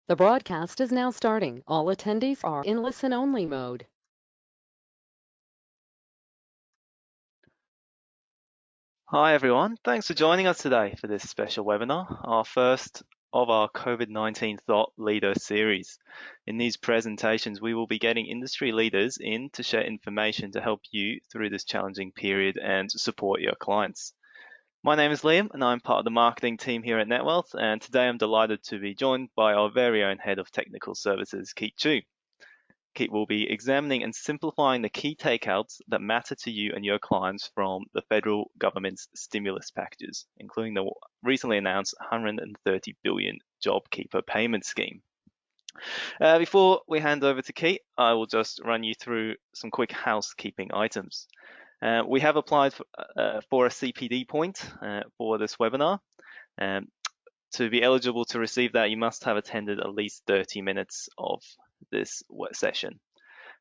The broadcast is now starting. All attendees are in listen-only mode. Hi everyone, thanks for joining us today for this special webinar, our first of our COVID-19 Thought Leader series. In these presentations, we will be getting industry leaders in to share information to help you through this challenging period and support your clients. My name is Liam and I'm part of the marketing team here at Netwealth, and today I'm delighted to be joined by our very own Head of Technical Services, Keat Chew. Keat will be examining and simplifying the key takeouts that matter to you and your clients from the federal government's stimulus packages, including the recently announced $130 billion Jobkeeper payment scheme. Before we hand over to Keat, I will just run you through some quick housekeeping items. We have applied for a CPD point for this webinar. To be eligible to receive that, you must have attended at least 30 minutes of this session.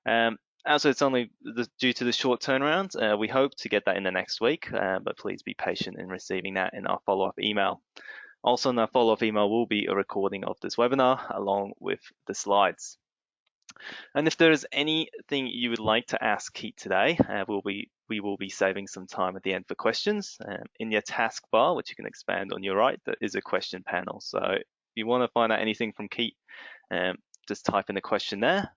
Also, it's only due to the short turnaround. We hope to get that in the next week, but please be patient in receiving that in our follow-up email. Also, in our follow-up email will be a recording of this webinar along with the slides. And if there is anything you would like to ask Keat today, we will be saving some time at the end for questions. In your taskbar, which you can expand on your right, there is a question panel. So if you want to find out anything from Keat, just type in a question there.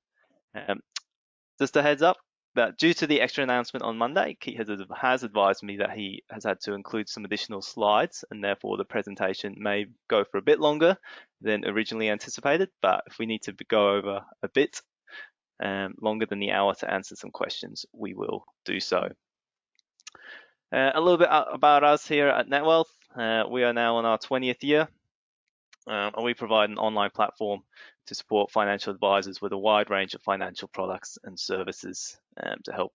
Just a heads up that due to the extra announcement on Monday, Keat has advised me that he has had to include some additional slides, and therefore the presentation may go for a bit longer than originally anticipated. But if we need to go over a bit longer than the hour to answer some questions, we will do so. A little bit about us here at Netwealth. We are now on our 20th year, and we provide an online platform to support financial advisors with a wide range of financial products and services to help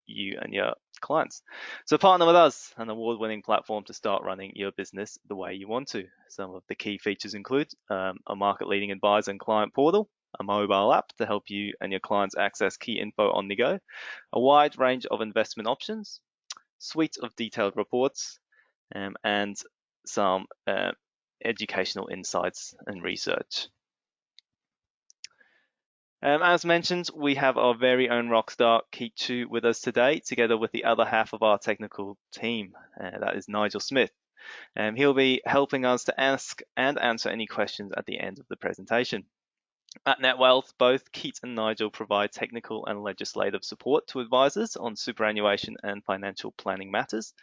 you and your clients. So partner with us, an award-winning platform to start running your business the way you want to. Some of the key features include a market-leading advisor and client portal, a mobile app to help you and your clients access key info on the go, a wide range of investment options, suite of detailed reports, and some educational insights and research. As mentioned, we have our very own rockstar Keat Chew with us today, together with the other half of our technical team. That is Nigel Smith. He'll be helping us to ask and answer any questions at the end of the presentation. At Netwealth, both Keat and Nigel provide technical and legislative support to advisors on superannuation and financial planning matters,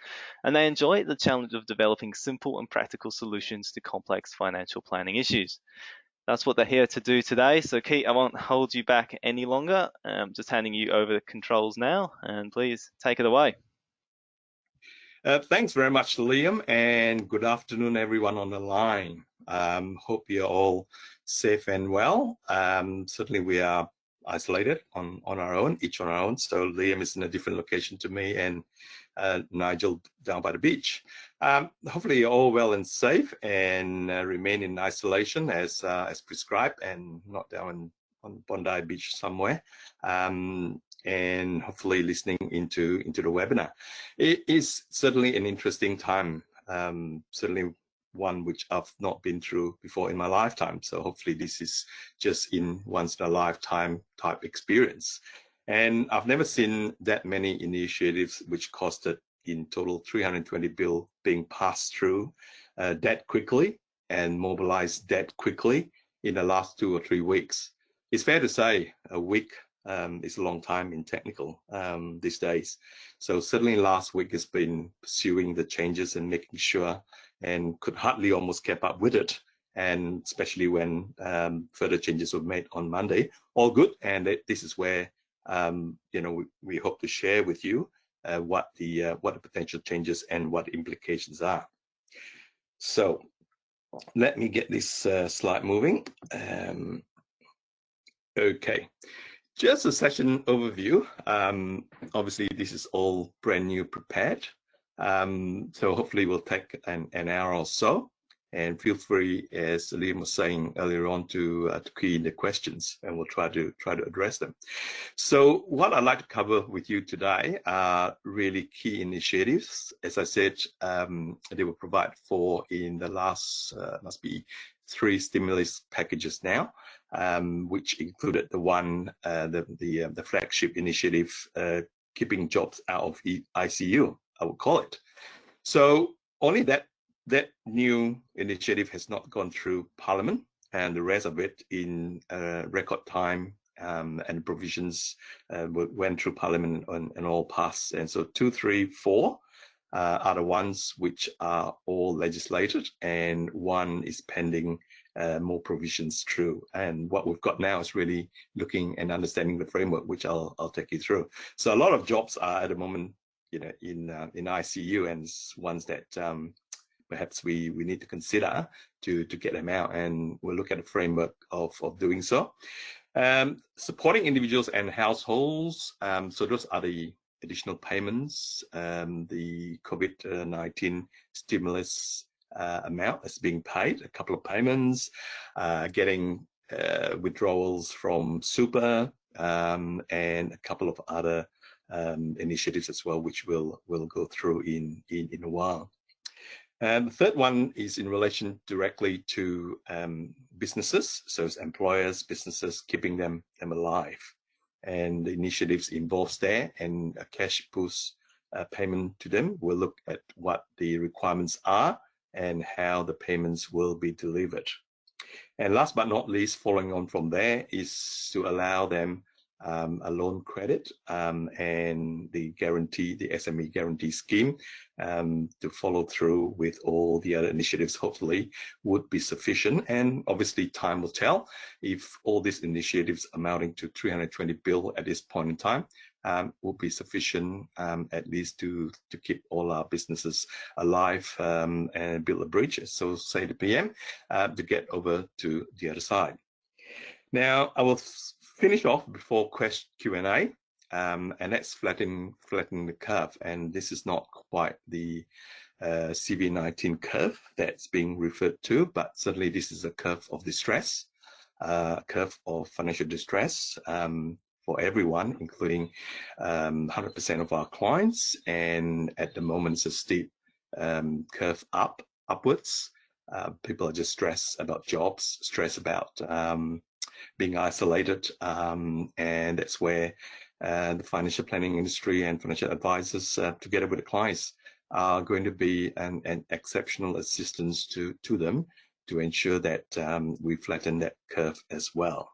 and they enjoy the challenge of developing simple and practical solutions to complex financial planning issues. That's what they're here to do today. So Keat, I won't hold you back any longer. Just handing you over the controls now, and please take it away. Thanks very much, Liam, and good afternoon, everyone on the line. Hope you're all safe and well. Certainly we are isolated on our own, each on our own. So Liam is in a different location to me, and Nigel down by the beach. Hopefully you're all well and safe, and remain in isolation as prescribed, and not down on Bondi Beach somewhere. And hopefully listening into the webinar. It is certainly an interesting time, certainly one which I've not been through before in my lifetime. So hopefully this is just in once in a lifetime type experience. And I've never seen that many initiatives which costed in total 320 billion being passed through that quickly and mobilized that quickly in the last 2 or 3 weeks. It's fair to say a week is a long time in technical these days. So certainly last week has been pursuing the changes and making sure, and could hardly almost keep up with it. And especially when further changes were made on Monday, all good. And this is where we hope to share with you what the potential changes and what implications are. So let me get this slide moving. Okay. Just a session overview. Obviously, this is all brand new prepared. So hopefully we'll take an hour or so. And feel free, as Liam was saying earlier on, to key in the questions, and we'll try to address them. So what I'd like to cover with you today are really key initiatives. As I said, they were provided for in the last must be 3 stimulus packages now, which included the flagship initiative, keeping jobs out of ICU, I would call it. So only that new initiative has not gone through Parliament, and the rest of it in record time, and provisions went through Parliament and all passed. And so 2, 3, 4 are the ones which are all legislated, and 1 is pending more provisions through. And what we've got now is really looking and understanding the framework, which I'll take you through. So a lot of jobs are at the moment, you know, in ICU, and ones that perhaps we need to consider to get them out, and we'll look at a framework of doing so. Supporting individuals and households, so those are the additional payments, the COVID-19 stimulus amount that's being paid, a couple of payments, getting withdrawals from super, and a couple of other initiatives as well, which we'll go through in a while. And the third one is in relation directly to businesses, so it's employers, businesses, keeping them alive. And the initiatives involves there, and a cash boost payment to them. We'll look at what the requirements are and how the payments will be delivered. And last but not least, following on from there, is to allow them a loan credit and the guarantee, the SME guarantee scheme, to follow through with all the other initiatives, hopefully would be sufficient. And obviously time will tell if all these initiatives amounting to 320 billion at this point in time will be sufficient, at least to keep all our businesses alive and build a bridge, so say the PM, to get over to the other side. Now, I will finish off before Q&A, and that's flattening the curve. And this is not quite the CV19 curve that's being referred to, but certainly this is a curve of distress, curve of financial distress for everyone, including 100% of our clients. And at the moment, it's a steep curve upwards. People are just stressed about jobs, stressed about being isolated, and that's where the financial planning industry and financial advisors, together with the clients, are going to be an exceptional assistance to them to ensure that we flatten that curve as well.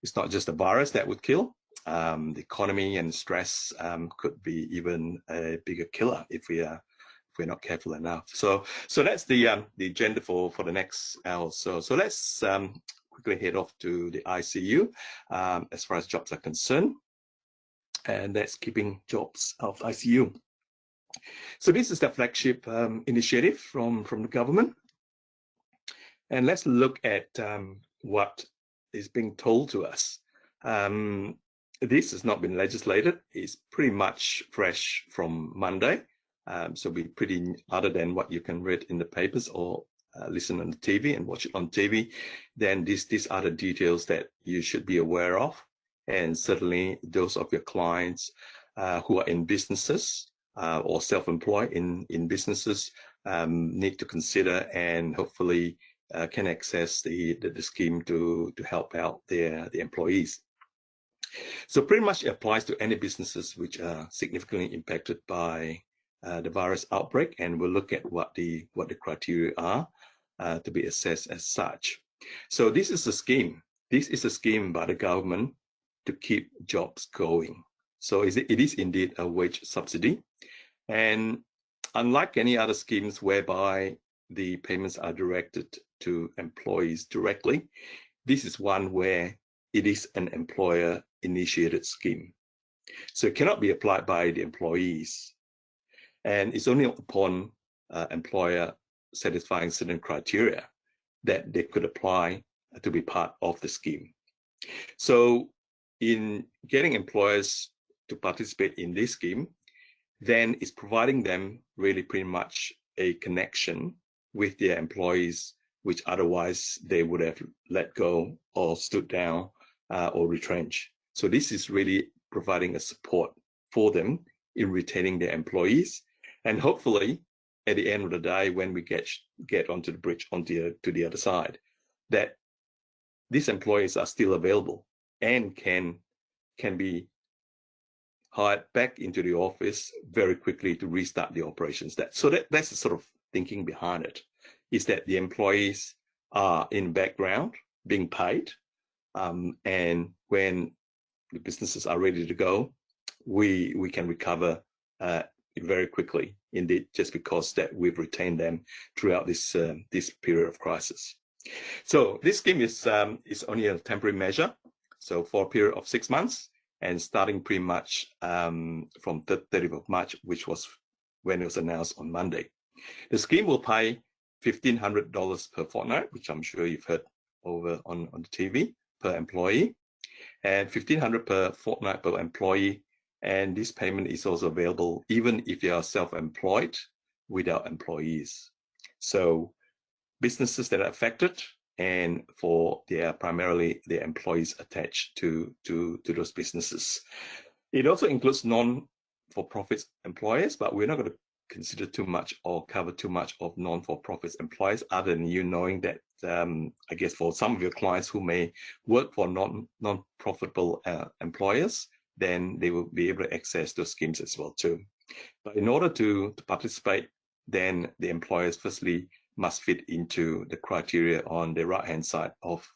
It's not just a virus that would kill. The economy and stress could be even a bigger killer if we're not careful enough. So that's the agenda for the next hour. So let's quickly head off to the ICU as far as jobs are concerned, and that's keeping jobs out of ICU. So this is the flagship initiative from the government, and let's look at what is being told to us. This has not been legislated. It's pretty much fresh from Monday, so we pretty, other than what you can read in the papers or listen on the TV and watch it on TV, then these are the details that you should be aware of. And certainly those of your clients who are in businesses or self-employed in businesses need to consider, and hopefully can access the scheme to help out the employees. So pretty much it applies to any businesses which are significantly impacted by the virus outbreak, and we'll look at what the criteria are to be assessed as such. So this is a scheme. This is a scheme by the government to keep jobs going. So it is indeed a wage subsidy, and unlike any other schemes whereby the payments are directed to employees directly, this is one where it is an employer-initiated scheme. So it cannot be applied by the employees, and it's only upon employer satisfying certain criteria that they could apply to be part of the scheme. So in getting employers to participate in this scheme, then it's providing them really pretty much a connection with their employees, which otherwise they would have let go or stood down or retrenched. So this is really providing a support for them in retaining their employees, and hopefully at the end of the day, when we get onto the bridge to the other side, that these employees are still available and can be hired back into the office very quickly to restart the operations. That's the sort of thinking behind it, is that the employees are in background being paid, and when the businesses are ready to go, we can recover very quickly, indeed, just because that we've retained them throughout this period of crisis. So this scheme is only a temporary measure, so for a period of 6 months, and starting pretty much from 30th of March, which was when it was announced on Monday. The scheme will pay $1,500 per fortnight, which I'm sure you've heard over on the TV, per employee, and $1,500 per fortnight per employee. And this payment is also available even if you are self-employed without employees. So businesses that are affected, and for primarily the employees attached to those businesses. It also includes non-for-profit employers, but we're not going to consider too much or cover too much of non-for-profit employees, other than you knowing that I guess for some of your clients who may work for non-profitable employers, then they will be able to access those schemes as well too. But in order to participate, then the employers firstly must fit into the criteria on the right-hand side of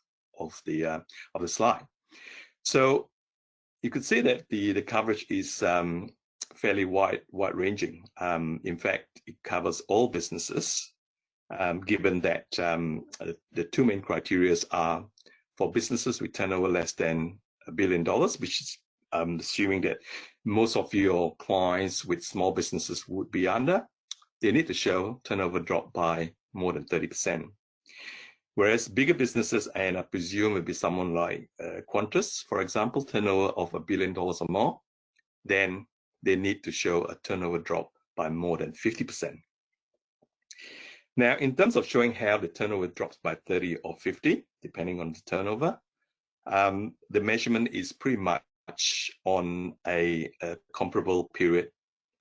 the slide. So you could see that the coverage is fairly wide-ranging. In fact, it covers all businesses, given that the two main criteria are for businesses with turnover less than $1 billion, which is assuming that most of your clients with small businesses would be under. They need to show turnover drop by more than 30%. Whereas bigger businesses, and I presume it would be someone like Qantas, for example, turnover of $1 billion or more, then they need to show a turnover drop by more than 50%. Now, in terms of showing how the turnover drops by 30 or 50, depending on the turnover, the measurement is pretty much on a comparable period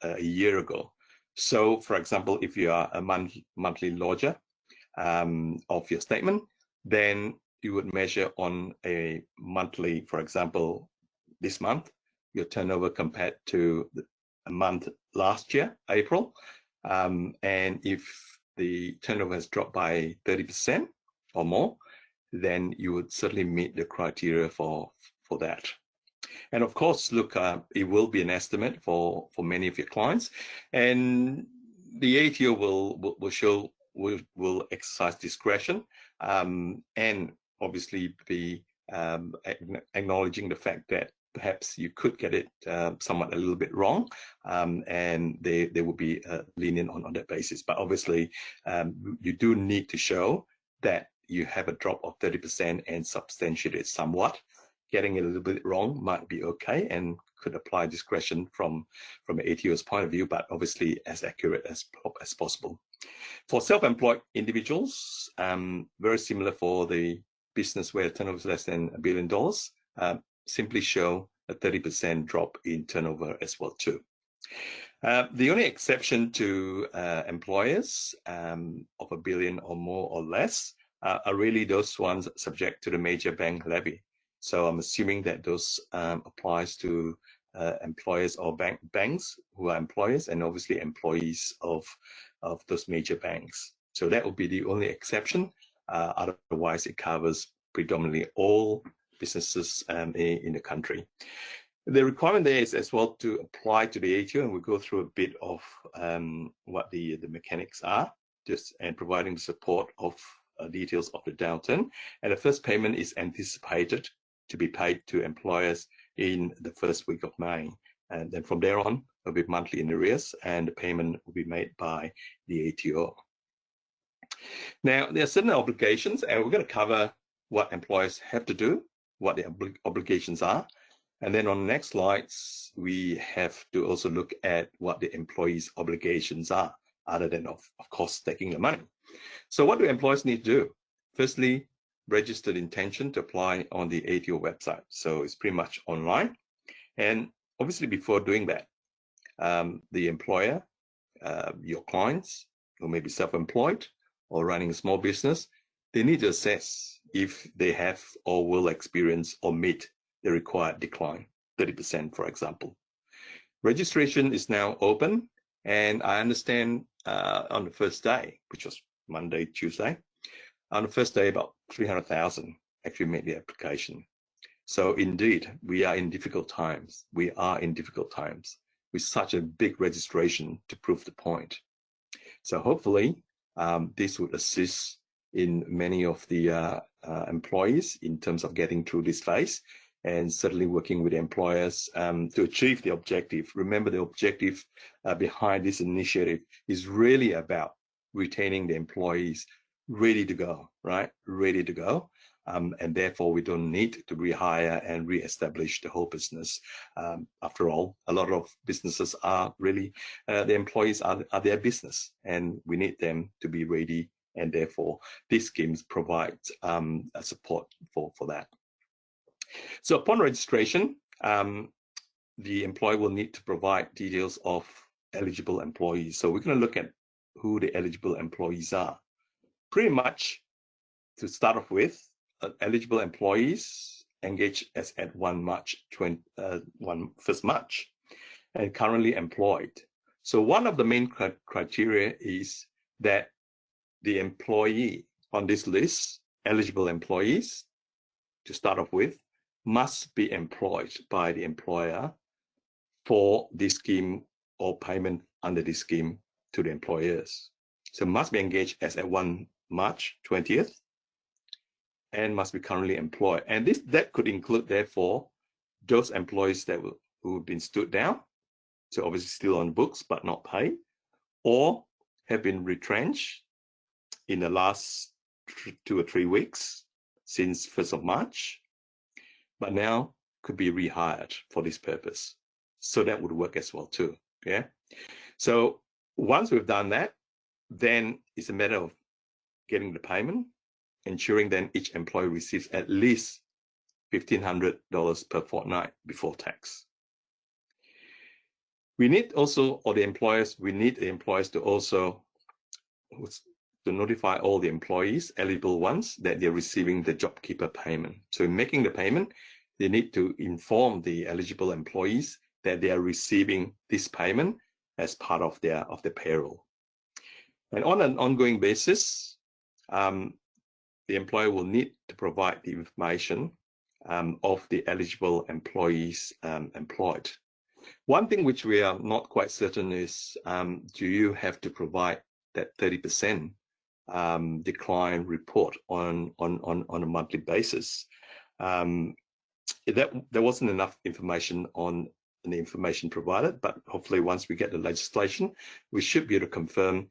a year ago. So, for example, if you are a monthly lodger of your statement, then you would measure on a monthly, for example, this month, your turnover compared to a month last year, April. And if the turnover has dropped by 30% or more, then you would certainly meet the criteria for that. And of course, look, it will be an estimate for many of your clients, and the ATO will exercise discretion, and obviously be acknowledging the fact that perhaps you could get it somewhat a little bit wrong, and they will be lenient on that basis. But obviously, you do need to show that you have a drop of 30% and substantiate it somewhat. Getting it a little bit wrong might be okay and could apply discretion from ATO's point of view, but obviously as accurate as possible. For self-employed individuals, very similar for the business where turnover is less than $1 billion, simply show a 30% drop in turnover as well too. The only exception to employers of $1 billion or more or less are really those ones subject to the major bank levy. So I'm assuming that those applies to employers or banks who are employers, and obviously employees of those major banks. So that would be the only exception. Otherwise, it covers predominantly all businesses in the country. The requirement there is as well to apply to the ATO, and we'll go through a bit of what the mechanics are, and providing support of details of the downturn. And the first payment is anticipated to be paid to employers in the first week of May. And then from there on, it'll be monthly in arrears, and the payment will be made by the ATO. Now, there are certain obligations, and we're going to cover what employers have to do, what the obligations are. And then on the next slides, we have to also look at what the employees' obligations are, other than, of course, taking the money. So what do employers need to do? Firstly, registered intention to apply on the ATO website. So it's pretty much online. And obviously before doing that, the employer, your clients, who may be self-employed or running a small business, they need to assess if they have or will experience or meet the required decline, 30%, for example. Registration is now open, and I understand on the first day, which was Monday, Tuesday, on the first day, about 300,000 actually made the application. So indeed, we are in difficult times. We are in difficult times with such a big registration to prove the point. So hopefully, this would assist in many of the employees in terms of getting through this phase, and certainly working with employers to achieve the objective. Remember, the objective behind this initiative is really about retaining the employees ready to go, right? Ready to go. And therefore, we don't need to rehire and re-establish the whole business. After all, a lot of businesses are really, the employees are their business, and we need them to be ready, and therefore, these schemes provide a support for that. So upon registration, the employer will need to provide details of eligible employees. So we're going to look at who the eligible employees are. Pretty much, to start off with, eligible employees engaged as at 1 March and currently employed. So one of the main criteria is that the employee on this list, eligible employees, to start off with, must be employed by the employer for this scheme or payment under this scheme to the employers. So must be engaged as at 1 March 20th and must be currently employed. And that could include, therefore, those employees who have been stood down, so obviously still on books but not paid, or have been retrenched in the last 2 or 3 weeks since 1st of March, but now could be rehired for this purpose. So that would work as well too, yeah? So once we've done that, then it's a matter of getting the payment, ensuring then each employee receives at least $1,500 per fortnight before tax. We need the employers to also to notify all the employees, eligible ones, that they're receiving the Jobkeeper payment. So in making the payment, they need to inform the eligible employees that they are receiving this payment as part of their payroll. And on an ongoing basis, the employer will need to provide the information of the eligible employees employed. One thing which we are not quite certain is, do you have to provide that 30% decline report on a monthly basis? There wasn't enough information on the information provided, but hopefully once we get the legislation, we should be able to confirm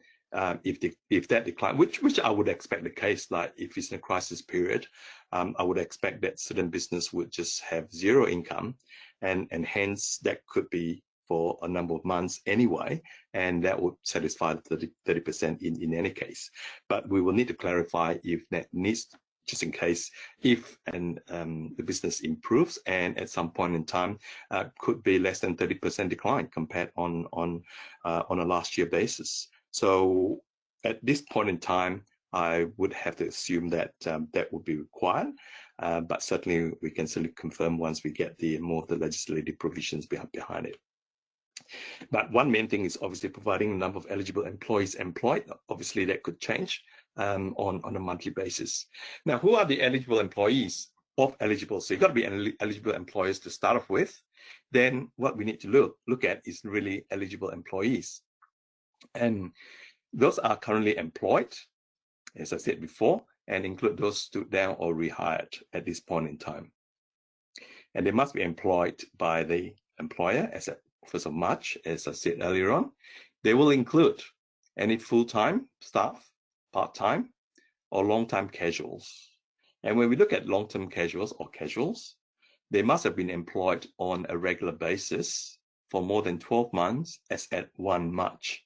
if that decline, which I would expect the case, like if it's in a crisis period, I would expect that certain business would just have zero income, and hence that could be for a number of months anyway, and that would satisfy the 30% in any case. But we will need to clarify if that needs, just in case, if the business improves and at some point in time could be less than 30% decline compared on a last year basis. So at this point in time, I would have to assume that that would be required, but certainly we can certainly confirm once we get more of the legislative provisions behind it. But one main thing is obviously providing the number of eligible employees employed. Obviously, that could change on a monthly basis. Now, who are the eligible employees of eligible? So you've got to be eligible employers to start off with. Then what we need to look at is really eligible employees. And those are currently employed, as I said before, and include those stood down or rehired at this point in time. And they must be employed by the employer as at 1st of March, as I said earlier on. They will include any full-time staff, part-time, or long-time casuals. And when we look at long-term casuals or casuals, they must have been employed on a regular basis for more than 12 months as at 1 March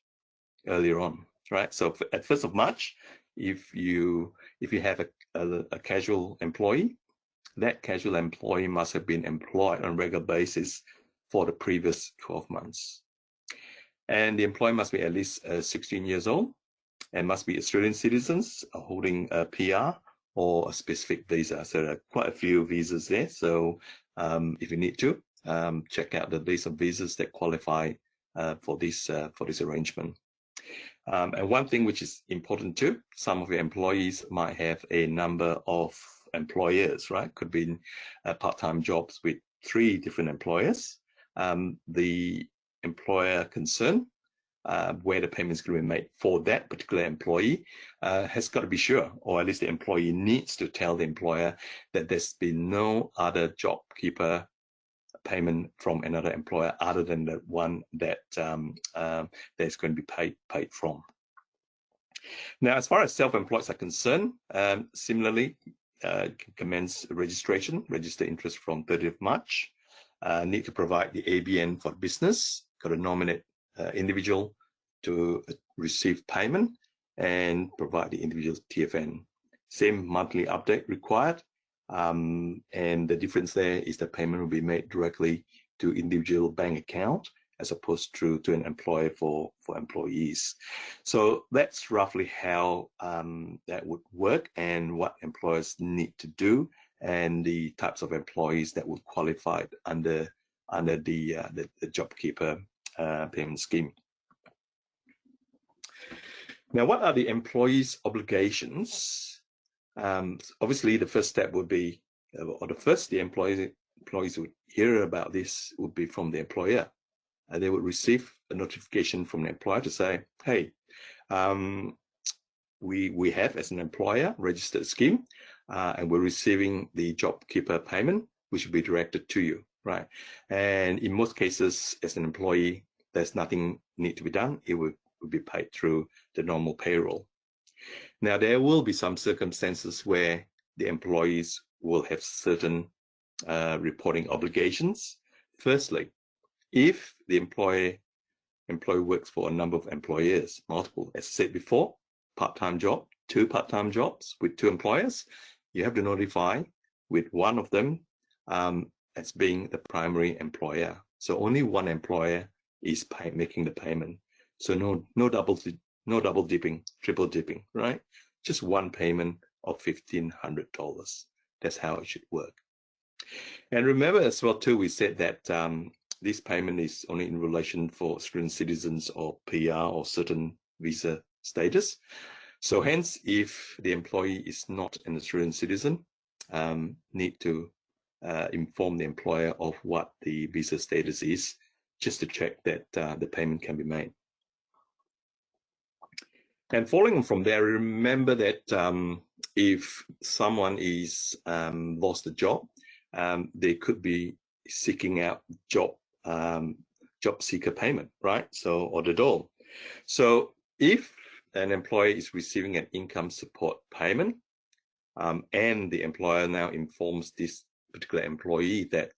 earlier on, right? So at 1st of March, if you have a casual employee, that casual employee must have been employed on a regular basis for the previous 12 months. And the employee must be at least 16 years old and must be Australian citizens holding a PR or a specific visa. So there are quite a few visas there. So if you need to, check out the list of visas that qualify for this arrangement. And one thing which is important too, some of your employees might have a number of employers, right? Could be part-time jobs with 3 different employers. The employer concerned, where the payment is going to be made for that particular employee, has got to be sure, or at least the employee needs to tell the employer that there's been no other Jobkeeper payment from another employer other than the one that that's going to be paid from. Now, as far as self-employed are concerned, similarly, commence registration, register interest from 30th March. Need to provide the ABN for business, got to nominate individual to receive payment and provide the individual's TFN. Same monthly update required. And the difference there is the payment will be made directly to individual bank account as opposed to an employer for employees. So that's roughly how that would work and what employers need to do and the types of employees that would qualify under the Jobkeeper payment scheme. Now, what are the employees' obligations? Obviously, the first step would be, or the employees would hear about this would be from the employer. They would receive a notification from the employer to say, hey, we have as an employer registered scheme and we're receiving the Jobkeeper payment, which will be directed to you, right? And in most cases, as an employee, there's nothing need to be done. It would be paid through the normal payroll. Now, there will be some circumstances where the employees will have certain reporting obligations. Firstly, if the employee works for a number of employers, multiple, as I said before, part-time job, 2 part-time jobs with 2 employers, you have to notify with one of them as being the primary employer. So only one employer is making the payment. So no double dipping, triple dipping, right? Just one payment of $1,500. That's how it should work. And remember as well too, we said that this payment is only in relation for Australian citizens or PR or certain visa status. So hence, if the employee is not an Australian citizen, need to inform the employer of what the visa status is, just to check that the payment can be made. And following from there, remember that if someone is lost a job, they could be seeking out job seeker payment, right? So, or the dole. So if an employee is receiving an income support payment and the employer now informs this particular employee that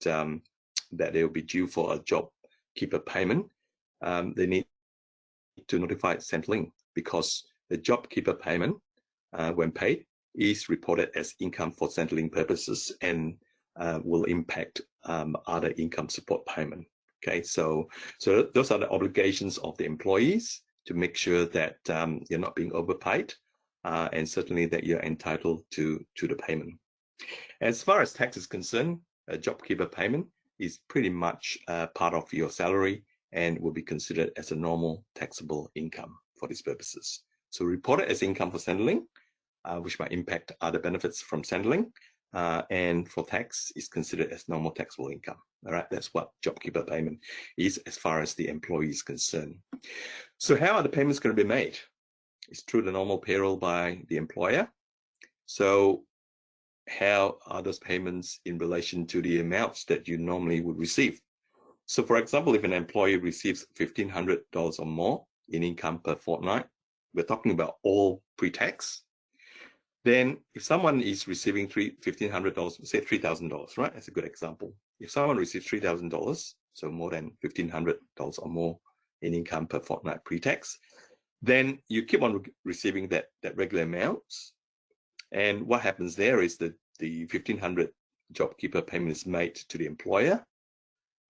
that they will be due for a Jobkeeper payment, they need to notify Centrelink, because the Jobkeeper payment, when paid, is reported as income for Centrelink purposes and will impact other income support payment. Okay, so those are the obligations of the employees to make sure that you're not being overpaid, and certainly that you're entitled to the payment. As far as tax is concerned, a Jobkeeper payment is pretty much part of your salary and will be considered as a normal taxable income for these purposes. So report it as income for Centrelink, which might impact other benefits from Centrelink, and for tax is considered as normal taxable income. All right, that's what Jobkeeper payment is as far as the employee is concerned. So how are the payments going to be made? It's through the normal payroll by the employer. So how are those payments in relation to the amounts that you normally would receive? So for example, if an employee receives $1,500 or more in income per fortnight, we're talking about all pre-tax. Then if someone is receiving $1,500, say $3,000, right? That's a good example. If someone receives $3,000, so more than $1,500 or more in income per fortnight pre-tax, then you keep on receiving that regular amounts. And what happens there is that the $1,500 Jobkeeper payment is made to the employer,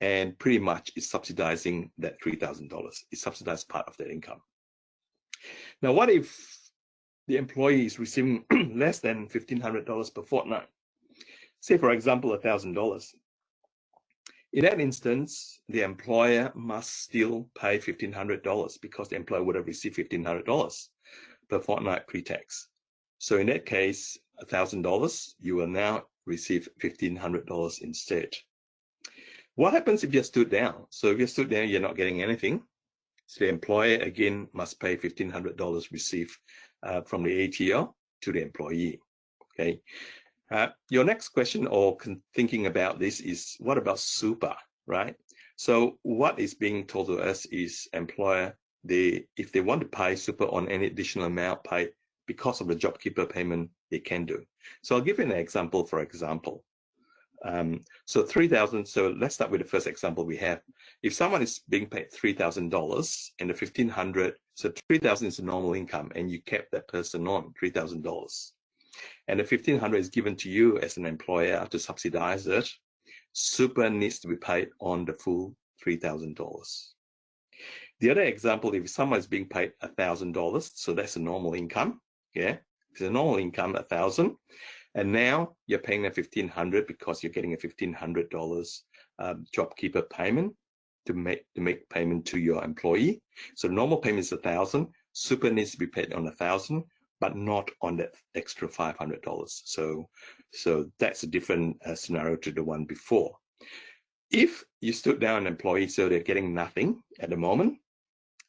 and pretty much is subsidizing that $3,000. It subsidized part of that income. Now, what if the employee is receiving less than $1,500 per fortnight? Say, for example, $1,000. In that instance, the employer must still pay $1,500 because the employer would have received $1,500 per fortnight pre-tax. So in that case, $1,000, you will now receive $1,500 instead. What happens if you stood down? So if you stood down, you're not getting anything. So the employer again must pay $1,500 received from the ATO to the employee. Okay. Your next question or thinking about this is, what about super, right? So what is being told to us is employer, if they want to pay super on any additional amount paid because of the Jobkeeper payment, they can do. So I'll give you an example, for example. So 3,000, so let's start with the first example we have. If someone is being paid $3,000 and the 1,500, so 3,000 is the normal income and you kept that person on $3,000. And the 1,500 is given to you as an employer to subsidize it, super needs to be paid on the full $3,000. The other example, if someone is being paid $1,000, so that's a normal income, yeah, it's a normal income, 1,000, and now you're paying a 1,500 because you're getting a $1,500 Jobkeeper payment to make payment to your employee. So normal payment is 1,000, super needs to be paid on 1,000, but not on that extra $500. So that's a different scenario to the one before. If you stood down an employee, so they're getting nothing at the moment,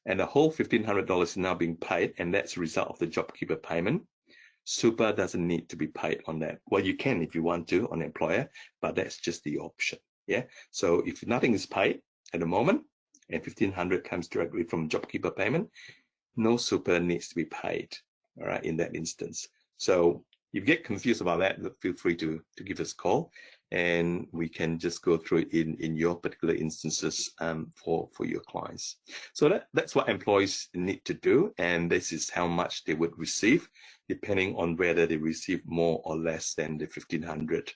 and the whole $1,500 is now being paid, and that's a result of the Jobkeeper payment, super doesn't need to be paid on that. Well, you can if you want to on the employer, but that's just the option. Yeah. So if nothing is paid at the moment, and 1,500 comes directly from Jobkeeper payment, no super needs to be paid. All right, in that instance. So if you get confused about that, feel free to give us a call, and we can just go through it in your particular instances for your clients. So that's what employees need to do, and this is how much they would receive, depending on whether they receive more or less than the 1,500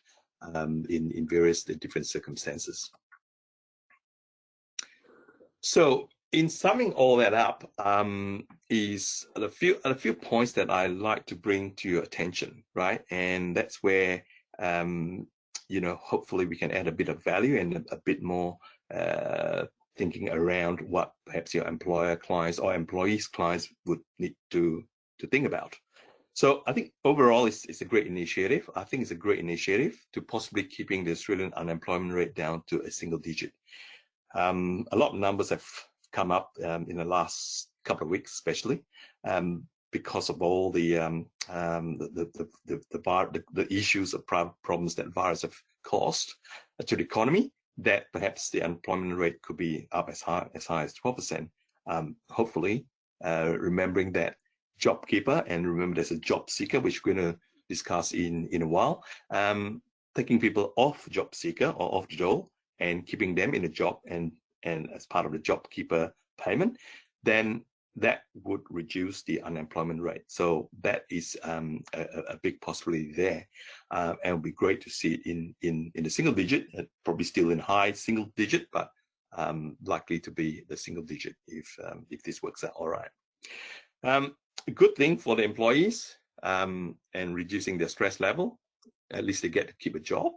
in various different circumstances. So in summing all that up, is a few points that I like to bring to your attention, right? And that's where hopefully we can add a bit of value and a bit more thinking around what perhaps your employer clients or employees clients would need to think about. So I think overall it's a great initiative. I think it's a great initiative to possibly keeping the Australian unemployment rate down to a single digit. A lot of numbers have come up in the last couple of weeks, especially because of all the issues of problems that virus have caused to the economy. That perhaps the unemployment rate could be up as high as 12%. Hopefully, remembering that Jobkeeper, and remember there's a job seeker, which we're going to discuss in a while. Taking people off job seeker or off the dole and keeping them in a job and as part of the Jobkeeper payment, then that would reduce the unemployment rate. So that is a big possibility there, and it would be great to see it in the single digit, probably still in high single digit, but likely to be the single digit if this works out all right. A good thing for the employees and reducing their stress level. At least they get to keep a job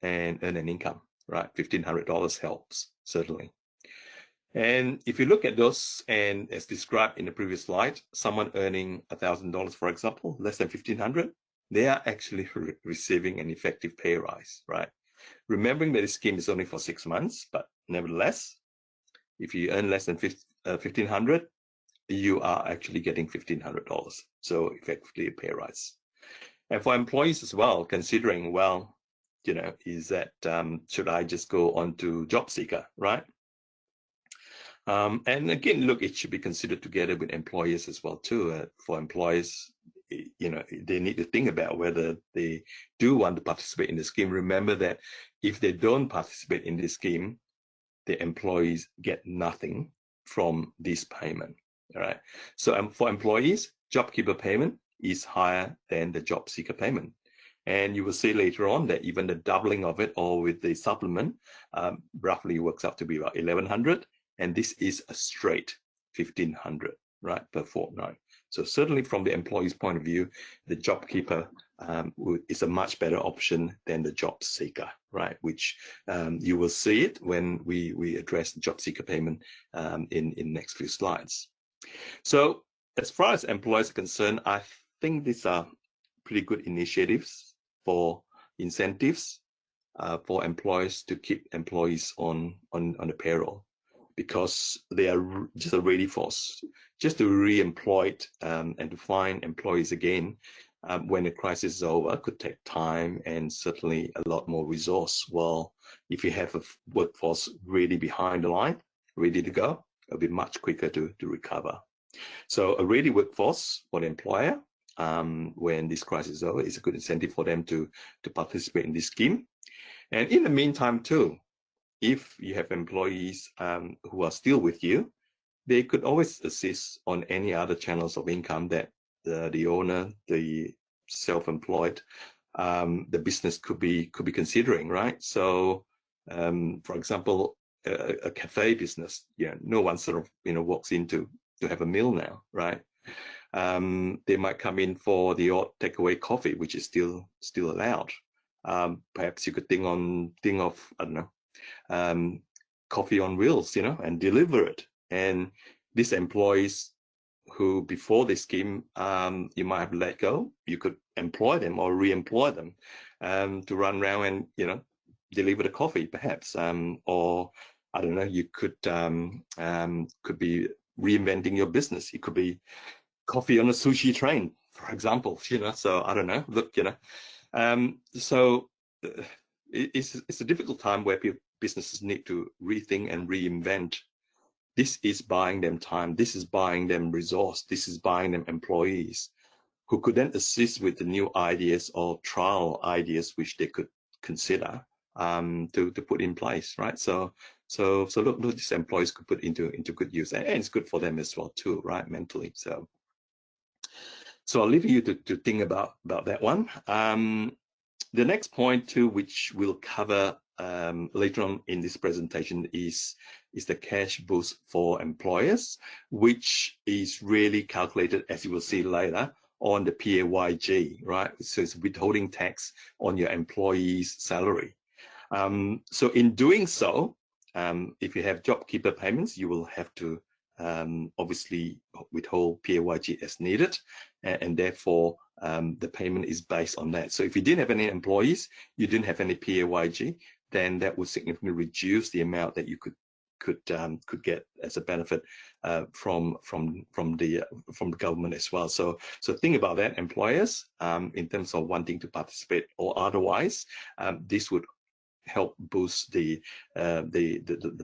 and earn an income, right? $1,500 helps, certainly. And if you look at those, and as described in the previous slide, someone earning $1,000, for example, less than 1,500, they are actually receiving an effective pay rise, right? Remembering that the scheme is only for 6 months, but nevertheless, if you earn less than 1,500, you are actually getting $1,500. So effectively a pay rise. And for employees as well, considering, well, is that, should I just go on to job seeker, right? And again, look, it should be considered together with employers as well too. For employers, they need to think about whether they do want to participate in the scheme. Remember that if they don't participate in this scheme, the employees get nothing from this payment. All right. So for employees, Jobkeeper payment is higher than the job seeker payment. And you will see later on that even the doubling of it, or with the supplement, roughly works out to be about 1,100. And this is a straight 1,500. right, per fortnight. So certainly from the employee's point of view, the Jobkeeper is a much better option than the job seeker, right? Which you will see it when we address the job seeker payment in next few slides. So as far as employers are concerned, I think these are pretty good initiatives for incentives for employers to keep employees on the payroll, because they are just a ready force. Just to re-employ and to find employees again when the crisis is over could take time and certainly a lot more resource. Well, if you have a workforce really behind the line, ready to go, it'll be much quicker to recover. So a ready workforce for the employer when this crisis is over is a good incentive for them to participate in this scheme. And in the meantime too, if you have employees who are still with you, they could always assist on any other channels of income that the owner, the self-employed, the business could be considering, right? So, for example, a cafe business, no one sort of walks in to have a meal now, right? They might come in for the odd takeaway coffee, which is still allowed. Perhaps you could think of I don't know, coffee on wheels, and deliver it. And these employees who before the scheme you might have let go, you could employ them or re-employ them to run around and deliver the coffee, perhaps, or I don't know, you could be reinventing your business. It could be coffee on a sushi train, for example. So I don't know. Look, so it's a difficult time where businesses need to rethink and reinvent. This is buying them time. This is buying them resource. This is buying them employees who could then assist with the new ideas or trial ideas which they could consider to put in place, right? So look, these employees could put into good use, and it's good for them as well too, right? Mentally. So I'll leave you to think about that one. The next point too, which we'll cover later on in this presentation, is the cash boost for employers, which is really calculated, as you will see later, on the PAYG, right? So it's withholding tax on your employee's salary. So in doing so, if you have Jobkeeper payments, you will have to obviously withhold PAYG as needed, and therefore the payment is based on that. So if you didn't have any employees, you didn't have any PAYG, then that would significantly reduce the amount that you could get as a benefit from the government as well. So think about that, employers, in terms of wanting to participate or otherwise. This would help boost the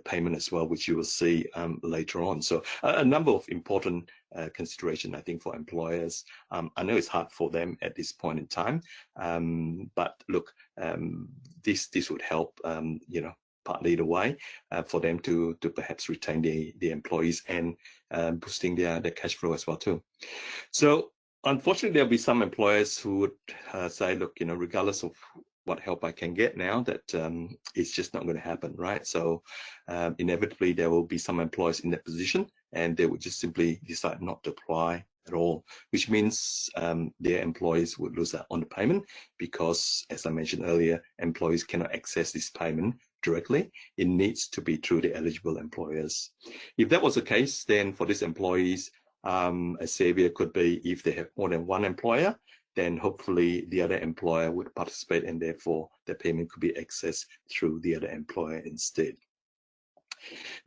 payment as well, which you will see later on. So a number of important consideration, I think, for employers. I know it's hard for them at this point in time, but look, this would help, partly the way for them to perhaps retain the employees and boosting their cash flow as well too. So unfortunately, there'll be some employers who would say, look, regardless of what help I can get now, that it's just not going to happen, right? So inevitably there will be some employers in that position, and they would just simply decide not to apply at all, which means their employees would lose out on the payment, because, as I mentioned earlier, employees cannot access this payment directly. It needs to be through the eligible employers. If that was the case, then for these employees, a savior could be if they have more than one employer, then hopefully the other employer would participate, and therefore the payment could be accessed through the other employer instead.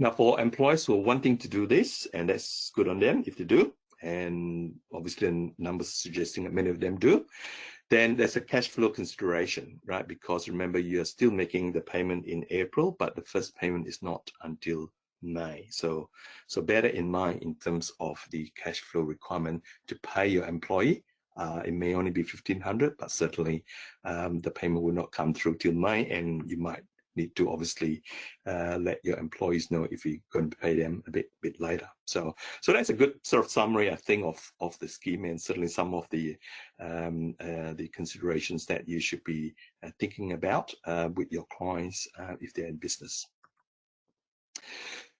Now, for employers who are wanting to do this, and that's good on them if they do, and obviously the numbers suggesting that many of them do, then there's a cash flow consideration, right? Because remember, you are still making the payment in April, but the first payment is not until May. So bear that in mind in terms of the cash flow requirement to pay your employee. It may only be 1,500, but certainly the payment will not come through till May, and you might need to obviously let your employees know if you're going to pay them a bit later. So that's a good sort of summary, I think, of the scheme, and certainly some of the considerations that you should be thinking about with your clients if they're in business.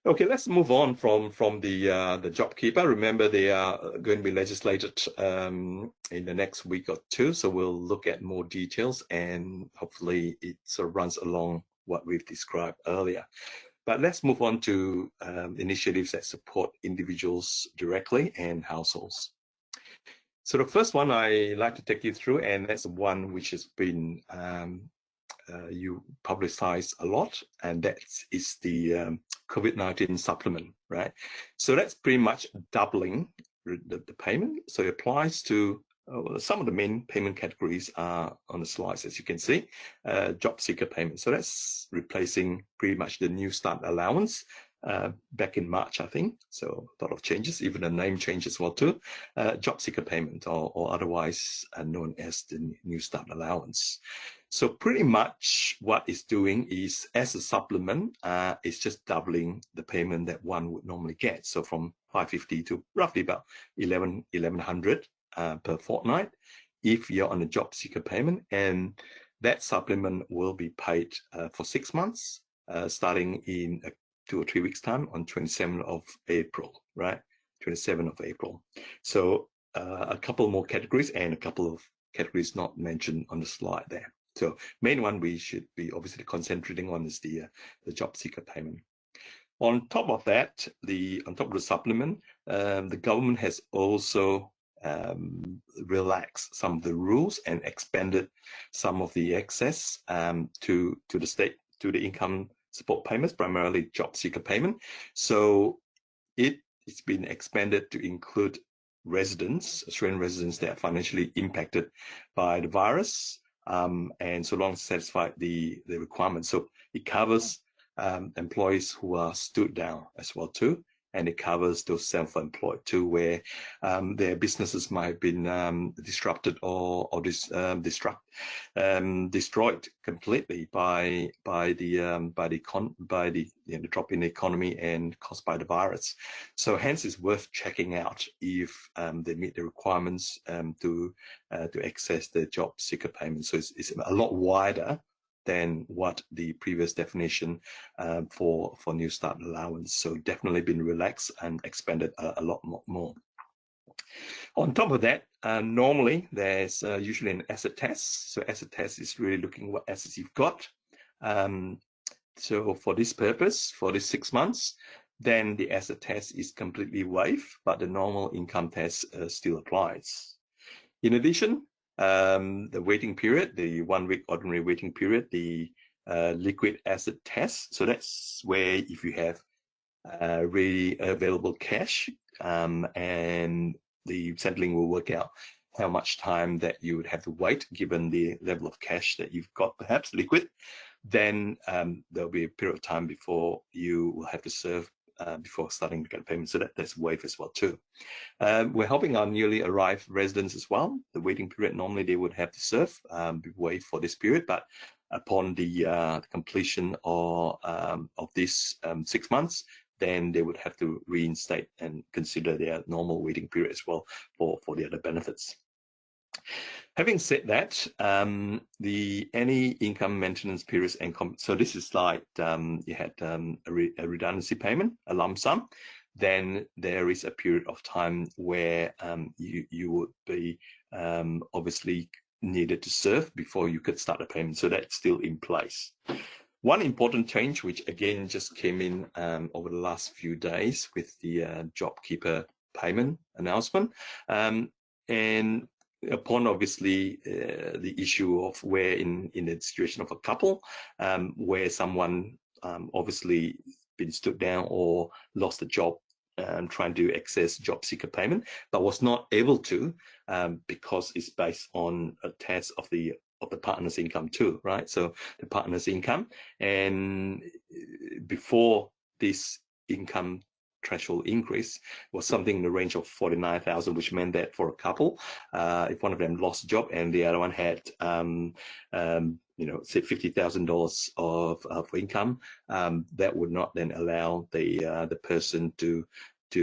Okay, let's move on from the Jobkeeper. Remember, they are going to be legislated in the next week or two, so we'll look at more details, and hopefully it sort of runs along what we've described earlier. But let's move on to initiatives that support individuals directly and households. So the first one I like to take you through, and that's one which has been you publicize a lot, and that is the COVID-19 supplement, right? So that's pretty much doubling the payment. So it applies to some of the main payment categories are on the slides, as you can see. Job seeker payment. So that's replacing pretty much the New Start allowance back in March, I think. So a lot of changes, even the name change as well too. Job seeker payment, or otherwise known as the New Start allowance. So pretty much what it's doing is, as a supplement, it's just doubling the payment that one would normally get. So from $550 to roughly about $1,100 per fortnight if you're on a job seeker payment. And that supplement will be paid for 6 months, starting in 2 or 3 weeks time on 27th of April, right? 27th of April. So a couple more categories and a couple of categories not mentioned on the slide there. So main one we should be obviously concentrating on is the job seeker payment. On top of that, on top of the supplement, the government has also relaxed some of the rules and expanded some of the access to the state, to the income support payments, primarily job seeker payment. So it's been expanded to include residents, Australian residents that are financially impacted by the virus, and so long as satisfied the requirements. So it covers employees who are stood down as well too, and it covers those self-employed too, where their businesses might have been disrupted or destroyed completely by the drop in the economy and caused by the virus. So hence, it's worth checking out if they meet the requirements to access the job seeker payment. So it's a lot wider than what the previous definition for New Start allowance. So definitely been relaxed and expanded a lot more. On top of that, normally there's usually an asset test. So asset test is really looking what assets you've got. So for this purpose, for this 6 months, then the asset test is completely waived, but the normal income test still applies. In addition, the waiting period, the 1 week ordinary waiting period, the liquid asset test. So that's where if you have really available cash, and the Centrelink will work out how much time that you would have to wait given the level of cash that you've got, perhaps liquid, then there'll be a period of time before you will have to serve before starting to get payment. So that's waived as well too. We're helping our newly arrived residents as well. The waiting period, normally they would have to serve, be waived for this period, but upon the completion of this 6 months, then they would have to reinstate and consider their normal waiting period as well for the other benefits. Having said that, any income maintenance periods and so this is like you had a redundancy payment, a lump sum. Then there is a period of time where you would be obviously needed to serve before you could start a payment. So that's still in place. One important change, which again just came in over the last few days with the Jobkeeper payment announcement, and upon obviously the issue of where in the situation of a couple, where someone obviously been stood down or lost a job trying to access job seeker payment, but was not able to because it's based on a test of the partner's income too, right? So the partner's income, and before this income threshold increase was something in the range of 49,000, which meant that for a couple, if one of them lost a job and the other one had say $50,000 of income, that would not then allow the person to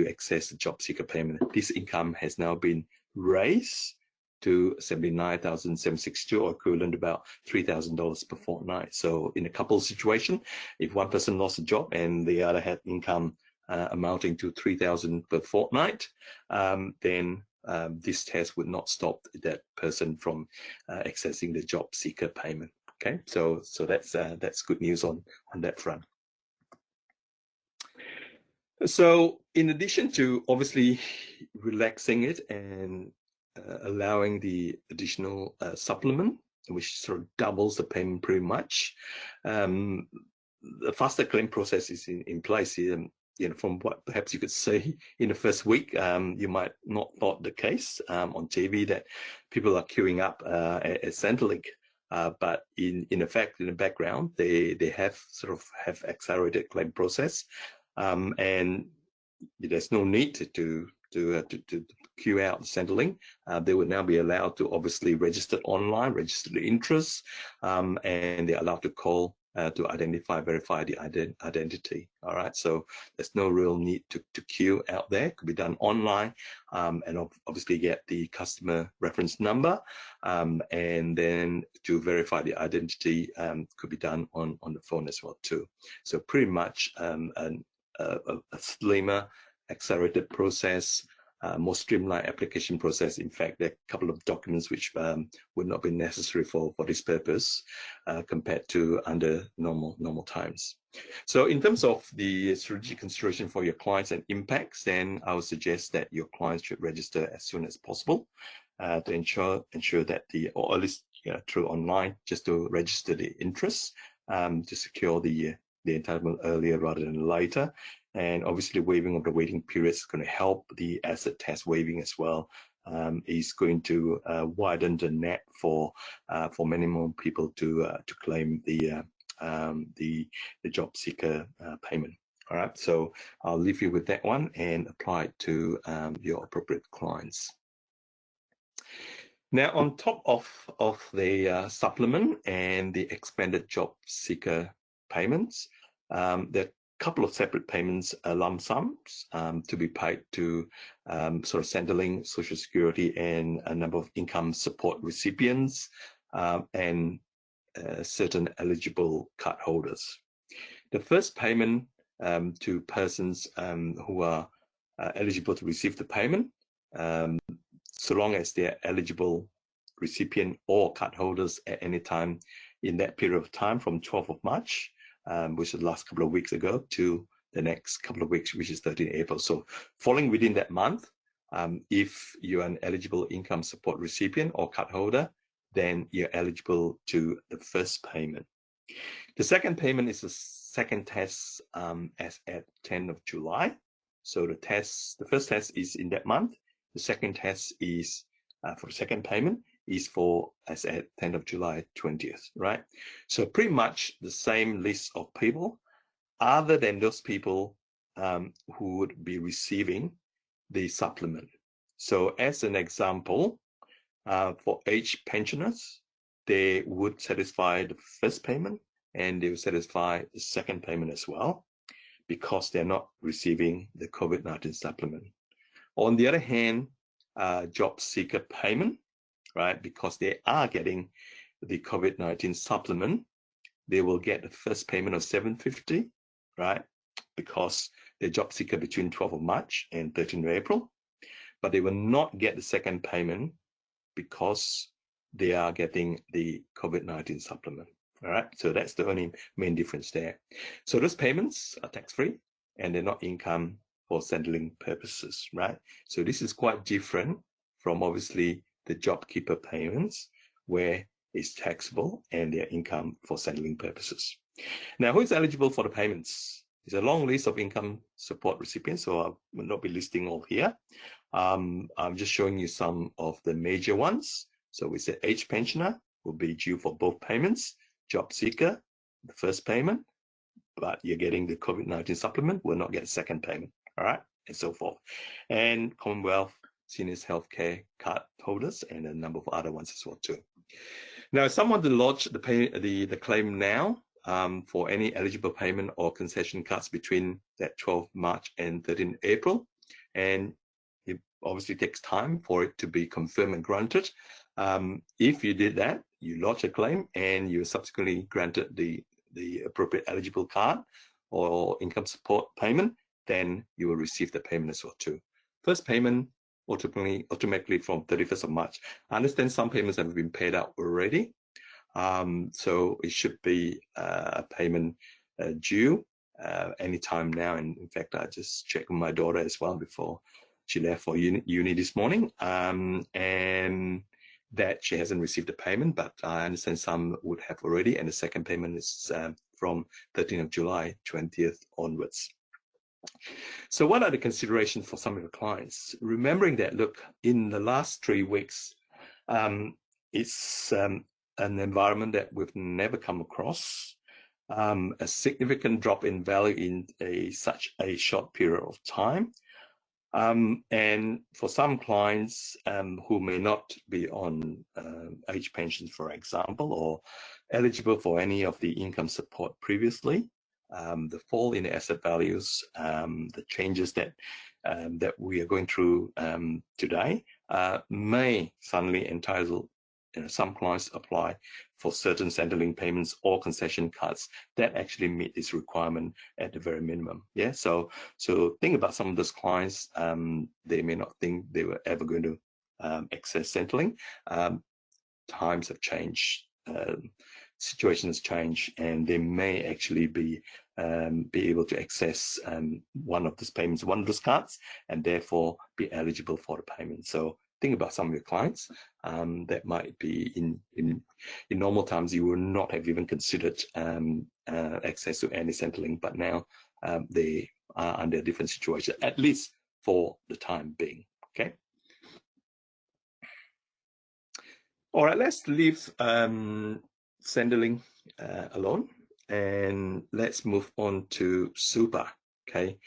access the job seeker payment. This income has now been raised to $79,762, or equivalent about $3,000 per fortnight. So in a couple situation, if one person lost a job and the other had income amounting to $3,000 per fortnight, then this test would not stop that person from accessing the job seeker payment. Okay, so that's good news on that front. So in addition to obviously relaxing it and allowing the additional supplement, which sort of doubles the payment pretty much, the faster claim process is in place here. You know, from what perhaps you could see in the first week, you might not thought the case on TV that people are queuing up at Centrelink. But in effect, in the background, they have sort of accelerated claim process, and there's no need to queue out Centrelink. They would now be allowed to obviously register online, register the interest, and they're allowed to call to verify the identity. All right, so there's no real need to queue out there. It could be done online, and obviously get the customer reference number, and then to verify the identity could be done on the phone as well too. So pretty much a slimmer, accelerated process, more streamlined application process. In fact, there are a couple of documents which would not be necessary for this purpose compared to under normal times. So in terms of the strategic consideration for your clients and impacts, then I would suggest that your clients should register as soon as possible to ensure that or at least through online, just to register the interest to secure the entitlement earlier rather than later. And obviously waiving of the waiting period is going to help the asset test waiving as well. Is going to widen the net for many more people to claim the job seeker payment. All right, so I'll leave you with that one and apply it to your appropriate clients. Now, on top of the supplement and the expanded job seeker payments, there are a couple of separate payments, lump sums to be paid to sort of Centrelink, Social Security, and a number of income support recipients and certain eligible card holders. The first payment to persons who are eligible to receive the payment, so long as they're eligible recipient or card holders at any time in that period of time from 12th of March, which is the last couple of weeks ago, to the next couple of weeks, which is 13 April. So falling within that month, if you're an eligible income support recipient or card holder, then you're eligible to the first payment. The second payment is the second test as at 10th of July. So the first test is in that month. The second test is for the second payment is for as at 10th of July 20th, right? So pretty much the same list of people, other than those people who would be receiving the supplement. So as an example, for age pensioners, they would satisfy the first payment and they would satisfy the second payment as well, because they're not receiving the COVID-19 supplement. On the other hand, job seeker payment, right, because they are getting the COVID-19 supplement, they will get the first payment of $750, right, because they're job seeker between 12th of March and 13th of April, but they will not get the second payment because they are getting the COVID-19 supplement. All right, so that's the only main difference there. So those payments are tax-free and they're not income for Centrelink purposes, right? So this is quite different from obviously the Jobkeeper payments, where it's taxable and they're income for Centrelink purposes. Now, who is eligible for the payments? There's a long list of income support recipients, so I will not be listing all here. I'm just showing you some of the major ones. So we said age pensioner will be due for both payments. Job seeker, the first payment, but you're getting the COVID-19 supplement, will not get a second payment, all right, and so forth. And Commonwealth Seniors Healthcare card holders and a number of other ones as well too. Now, if someone to lodge the claim now for any eligible payment or concession cards between that 12th March and 13th April, and obviously takes time for it to be confirmed and granted. If you did that, you lodge a claim and you subsequently granted the appropriate eligible card or income support payment, then you will receive the payment as well too. First payment automatically from 31st of March. I understand some payments have been paid out already. So it should be a payment due anytime now. And in fact, I just checked with my daughter as well before she left for uni this morning, and that she hasn't received a payment, but I understand some would have already. And the second payment is from 13th of July, 20th onwards. So what are the considerations for some of the clients? Remembering that, look, in the last 3 weeks, it's an environment that we've never come across. A significant drop in value in such a short period of time. And for some clients who may not be on age pensions, for example, or eligible for any of the income support previously, the fall in the asset values, the changes that we are going through today may suddenly entitle some clients apply for certain Centrelink payments or concession cards that actually meet this requirement at the very minimum. Yeah, so think about some of those clients. They may not think they were ever going to access Centrelink. Times have changed, situations change, and they may actually be able to access one of those payments, one of those cards, and therefore be eligible for the payment. So think about some of your clients that might be in normal times you would not have even considered access to any Centrelink, but now they are under a different situation, at least for the time being. Okay. All right, let's leave Centrelink alone and let's move on to super. Okay,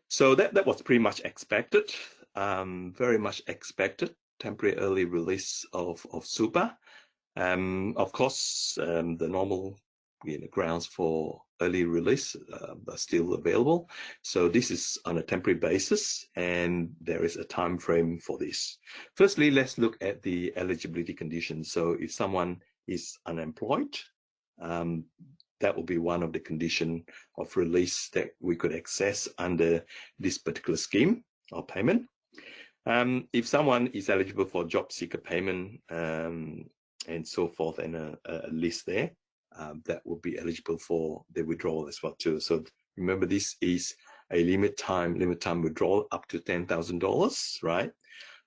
so that was pretty much expected, very much expected. Temporary early release of super. Of course, the normal grounds for early release are still available. So this is on a temporary basis, and there is a time frame for this. Firstly, let's look at the eligibility conditions. So if someone is unemployed, that will be one of the conditions of release that we could access under this particular scheme or payment. If someone is eligible for job seeker payment and so forth, and a list there, that will be eligible for the withdrawal as well too. So remember, this is a limit time withdrawal up to $10,000, right?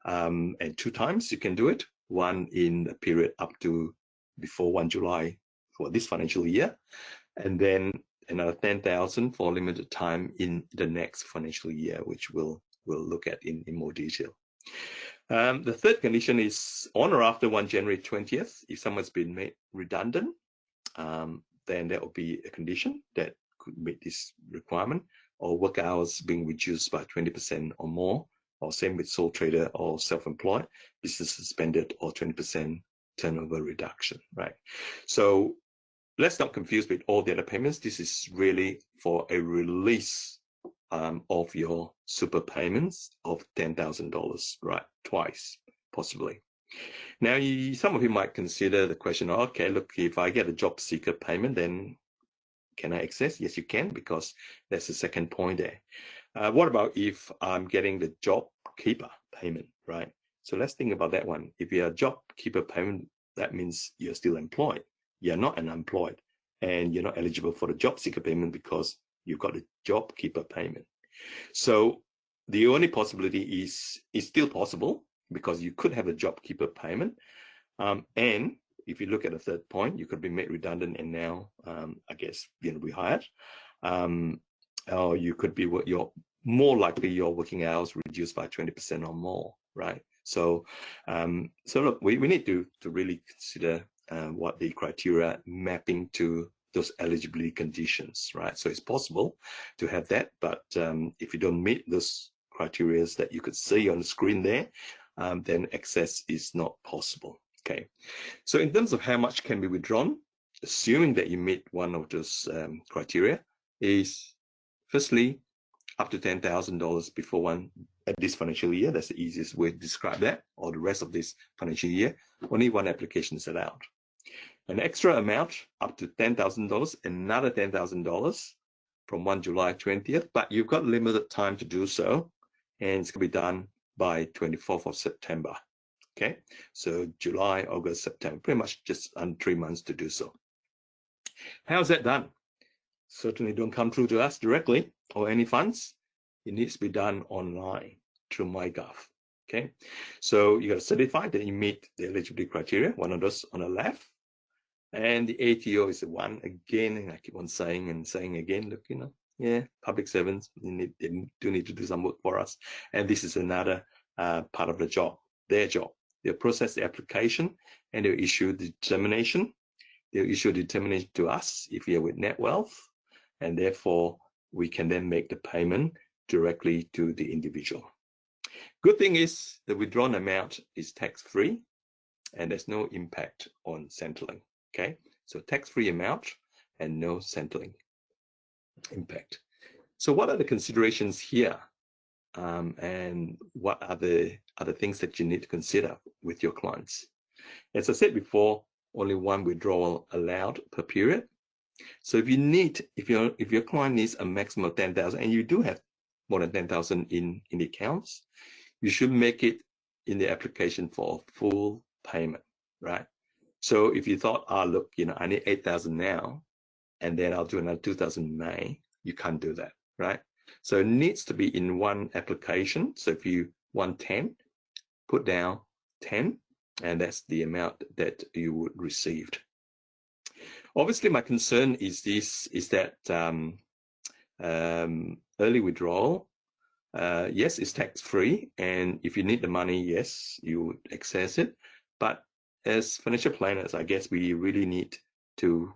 And 2 times you can do it. One in the period up to before 1 July for this financial year, and then another 10,000 for limited time in the next financial year, which we'll look at in more detail. The third condition is on or after 1 January 20th, if someone's been made redundant, then that will be a condition that could meet this requirement, or work hours being reduced by 20% or more, or same with sole trader or self-employed, business suspended, or 20% turnover reduction, right? So let's not confuse with all the other payments. This is really for a release of your super payments of $10,000, right? Twice, possibly. Now, some of you might consider the question, okay, look, if I get a job seeker payment, then can I access? Yes, you can, because that's the second point there. What about if I'm getting the Jobkeeper payment, right? So let's think about that one. If you're a Jobkeeper payment, that means you're still employed. You're not unemployed, and you're not eligible for the job seeker payment because you've got a Jobkeeper payment. So the only possibility is still possible, because you could have a Jobkeeper payment. And if you look at the third point, you could be made redundant and now, I guess, rehired. Or you could be more likely your working hours reduced by 20% or more, right? So, look, we need to really consider what the criteria mapping to those eligibility conditions, right? So it's possible to have that, but if you don't meet those criteria that you could see on the screen there, then access is not possible. Okay, so in terms of how much can be withdrawn, assuming that you meet one of those criteria, is firstly up to $10,000 before 1 this financial year. That's the easiest way to describe that, or the rest of this financial year, only one application is allowed. An extra amount up to $10,000, another $10,000 from 1 July 20th, but you've got limited time to do so, and it's going to be done by 24th of September. Okay, so July, August, September, pretty much just under 3 months to do so. How's that done? Certainly don't come through to us directly or any funds. It needs to be done online through MyGov. Okay, so you got to certify that you meet the eligibility criteria, one of those on the left. And the ATO is the one, again, and I keep on saying and saying again, look, yeah, public servants, they do need to do some work for us. And this is another part of the job, their job. They'll process the application and they'll issue the determination. They'll issue a determination to us if you're with Netwealth, and therefore we can then make the payment directly to the individual. Good thing is the withdrawn amount is tax-free and there's no impact on Centrelink. Okay, so tax-free amount and no Centrelink impact. So what are the considerations here? And what are the other things that you need to consider with your clients? As I said before, only one withdrawal allowed per period. So if your client needs a maximum of 10,000, and you do have more than 10,000 in the accounts, you should make it in the application for a full payment, right? So if you thought, look, I need 8,000 now, and then I'll do another 2,000 in May, you can't do that, right? So it needs to be in one application. So if you want 10, put down 10, and that's the amount that you would received. Obviously, my concern is that early withdrawal, yes, it's tax-free, and if you need the money, yes, you would access it. But as financial planners, I guess we really need to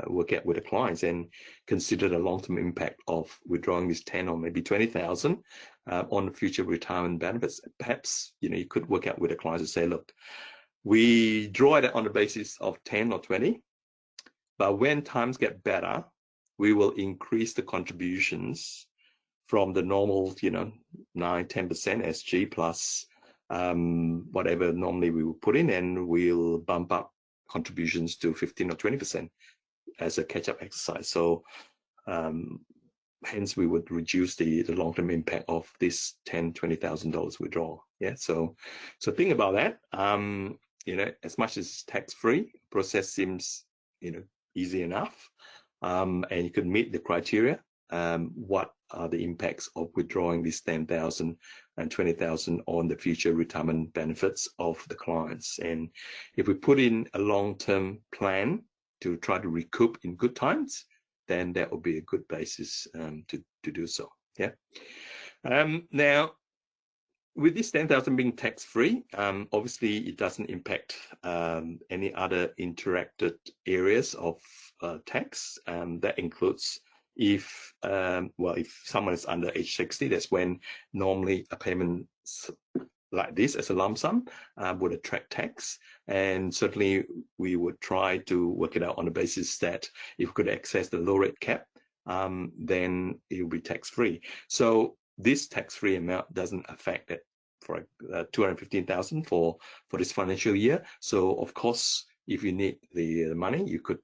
work out with the clients and consider the long-term impact of withdrawing this 10 or maybe 20,000 on future retirement benefits. Perhaps you could work out with the clients and say, look, we draw it on the basis of 10 or 20, but when times get better, we will increase the contributions from the normal 9-10% SG plus whatever normally we would put in, and we'll bump up contributions to 15 or 20% as a catch-up exercise. So hence we would reduce the long-term impact of this $10,000-$20,000 withdrawal. Yeah, so think about that. As much as tax-free, process seems easy enough, and you could meet the criteria. What are the impacts of withdrawing this 10,000 and 20,000 on the future retirement benefits of the clients? And if we put in a long-term plan to try to recoup in good times, then that would be a good basis to do so. Yeah. Now, with this 10,000 being tax-free, obviously it doesn't impact any other interacted areas of tax. That includes if someone is under age 60, that's when normally a payment like this as a lump sum would attract tax. And certainly we would try to work it out on the basis that if we could access the low rate cap, then it will be tax-free. So this tax-free amount doesn't affect it for 215,000 for this financial year. So of course, if you need the money, you could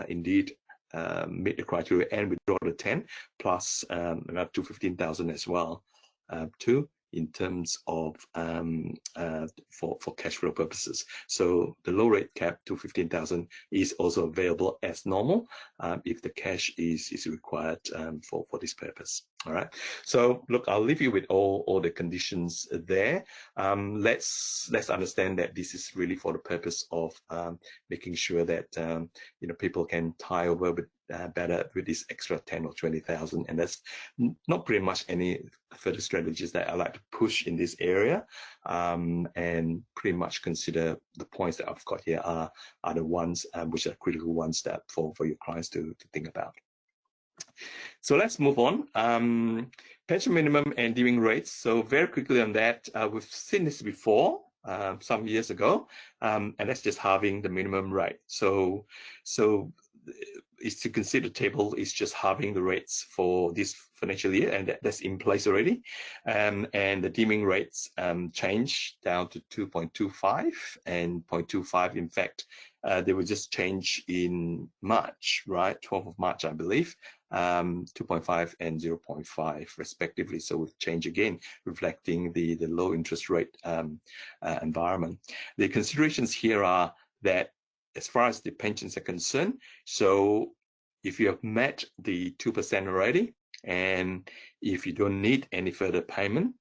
indeed meet the criteria and withdraw the 10 plus another 215,000 as well too, in terms of for cash flow purposes. So the low rate cap to 15,000 is also available as normal if the cash is required for this purpose. All right. So look, I'll leave you with all the conditions there. Let's understand that this is really for the purpose of making sure that people can tie over with better with this extra 10 or 20,000, and that's not pretty much any further strategies that I like to push in this area, and pretty much consider the points that I've got here are the ones which are critical ones that for your clients to think about. So let's move on. Pension minimum and deeming rates. So very quickly on that, we've seen this before some years ago, and that's just halving the minimum rate. So is to consider table is just halving the rates for this financial year, and that's in place already. And the deeming rates change down to 2.25 and 0.25. In fact, they will just change in March, right? 12th of March, I believe. 2.5 and 0.5 respectively. So we've changed again, reflecting the low interest rate environment. The considerations here are that as far as the pensions are concerned, so if you have met the 2% already, and if you don't need any further payment,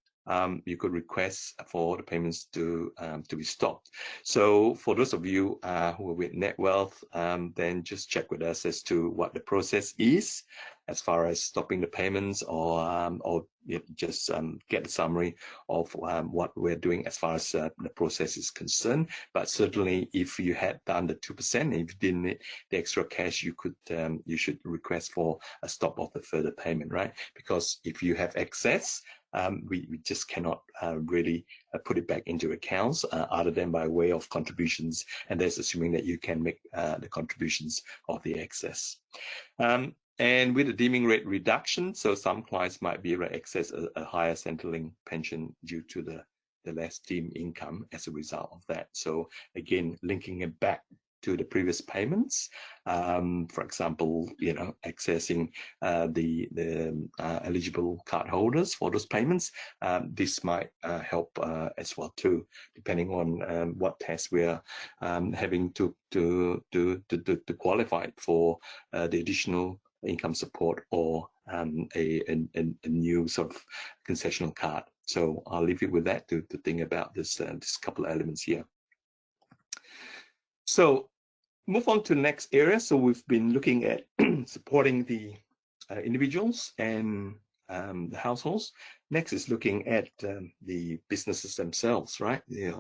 you could request for the payments to be stopped. So for those of you who are with Netwealth, then just check with us as to what the process is as far as stopping the payments, or just get a summary of what we're doing as far as the process is concerned. But certainly, if you had done the 2%, if you didn't need the extra cash, you could you should request for a stop of the further payment, right? Because if you have excess, we just cannot really put it back into accounts other than by way of contributions, and that's assuming that you can make the contributions of the excess. And with the deeming rate reduction, so some clients might be able to access a higher Centrelink pension due to the less deemed income as a result of that. So again, linking it back to the previous payments, for example, accessing the eligible card holders for those payments, this might help as well too, depending on what test we are having to qualify for the additional income support or a new sort of concessional card. So I'll leave you with that to think about this couple of elements here. So move on to the next area. So we've been looking at supporting the individuals and the households. Next is looking at the businesses themselves, right? The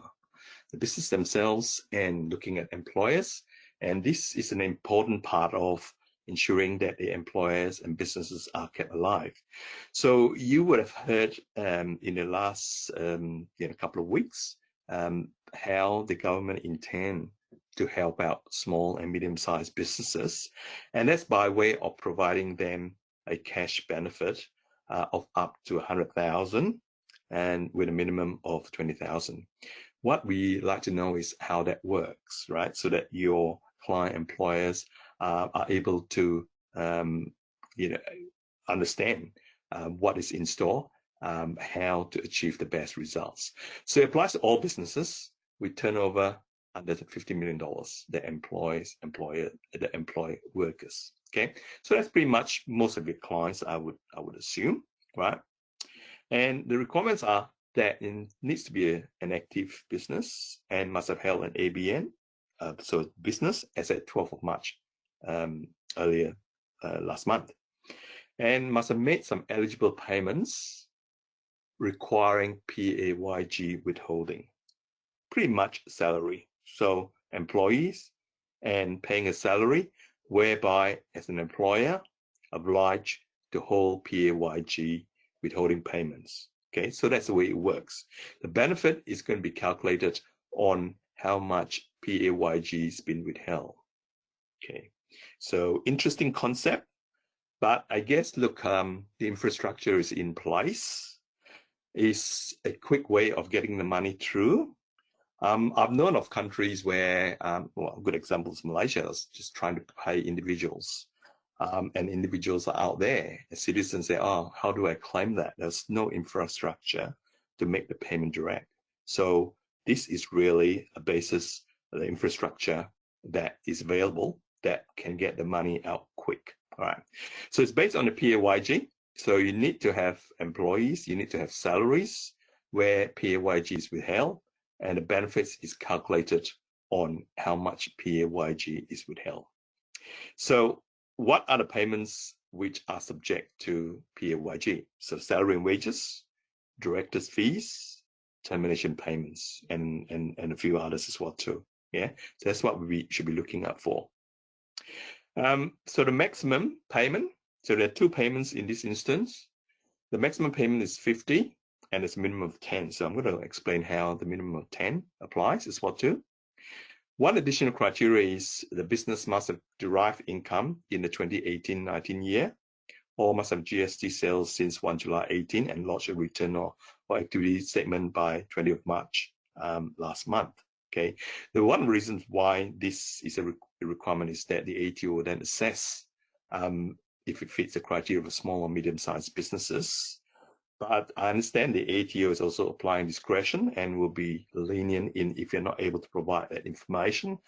business themselves, and looking at employers. And this is an important part of ensuring that the employers and businesses are kept alive. So you would have heard in the last couple of weeks how the government intend to help out small and medium-sized businesses, and that's by way of providing them a cash benefit of up to 100,000 and with a minimum of 20,000. What we like to know is how that works, right? So that your client employers are able to understand what is in store, how to achieve the best results. So it applies to all businesses with turnover under $50 million that employ workers. Okay, so that's pretty much most of your clients, I would assume, right? And the requirements are that it needs to be an active business and must have held an ABN, so business, as at 12th of March earlier last month, and must have made some eligible payments requiring PAYG withholding, pretty much salary. So employees and paying a salary, whereby as an employer obliged to hold PAYG withholding payments. Okay, so that's the way it works. The benefit is going to be calculated on how much PAYG has been withheld. Okay, so interesting concept, but I guess, look, the infrastructure is in place. It's a quick way of getting the money through. I've known of countries where, well, a good example is Malaysia, is just trying to pay individuals. And individuals are out there, as citizens say, oh, how do I claim that? There's no infrastructure to make the payment direct. So this is really a basis, the infrastructure that is available that can get the money out quick. All right. So it's based on the PAYG. So you need to have employees, you need to have salaries where PAYG is withheld, and the benefits is calculated on how much PAYG is withheld. So what are the payments which are subject to PAYG? So salary and wages, directors' fees, termination payments, and a few others as well too. Yeah, so that's what we should be looking out for. So the maximum payment, so there are two payments in this instance. The maximum payment is 50 and it's a minimum of 10. So I'm going to explain how the minimum of 10 applies as well too. One additional criteria is the business must have derived income in the 2018-19 year, or must have GST sales since 1 July 18 and lodge a return or activity statement by 20th of March last month. Okay, the one reason why this is a requirement is that the ATO will then assess if it fits the criteria of small or medium-sized businesses. But I understand the ATO is also applying discretion and will be lenient in if you're not able to provide that information.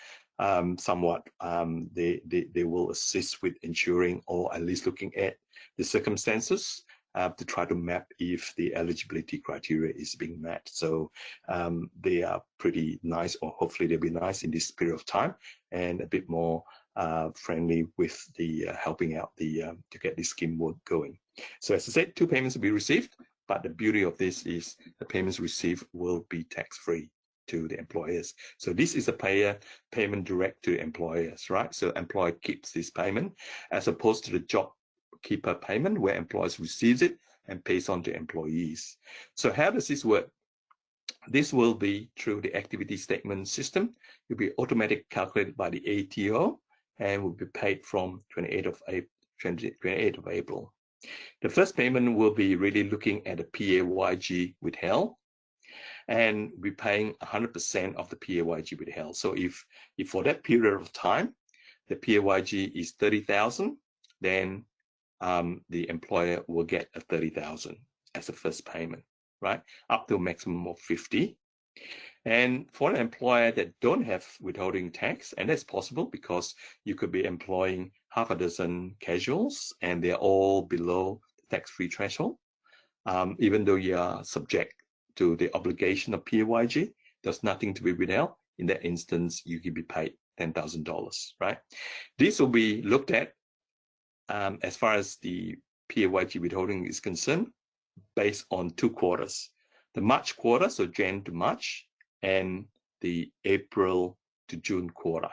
Somewhat, they will assist with ensuring or at least looking at the circumstances to try to map if the eligibility criteria is being met. So they are pretty nice, or hopefully they'll be nice in this period of time and a bit more friendly with the helping out the to get this scheme work going. So as I said, 2 payments will be received, but the beauty of this is the payments received will be tax-free to the employers. So this is a payment direct to employers, right? So employer keeps this payment as opposed to the Jobkeeper payment where employers receives it and pays on to employees. So how does this work? This will be through the activity statement system. It will be automatically calculated by the ATO and will be paid from 28th of April. The first payment will be really looking at the PAYG withheld and be paying 100% of the PAYG withheld. So if for that period of time, the PAYG is 30,000, then the employer will get a 30,000 as a first payment, right? Up to a maximum of 50. And for an employer that don't have withholding tax, and that's possible because you could be employing half a dozen casuals and they're all below the tax-free threshold, even though you are subject to the obligation of PAYG, there's nothing to be withheld. In that instance, you can be paid $10,000, right? This will be looked at as far as the PAYG withholding is concerned, based on 2 quarters. The March quarter, so Jan to March, and the April to June quarter.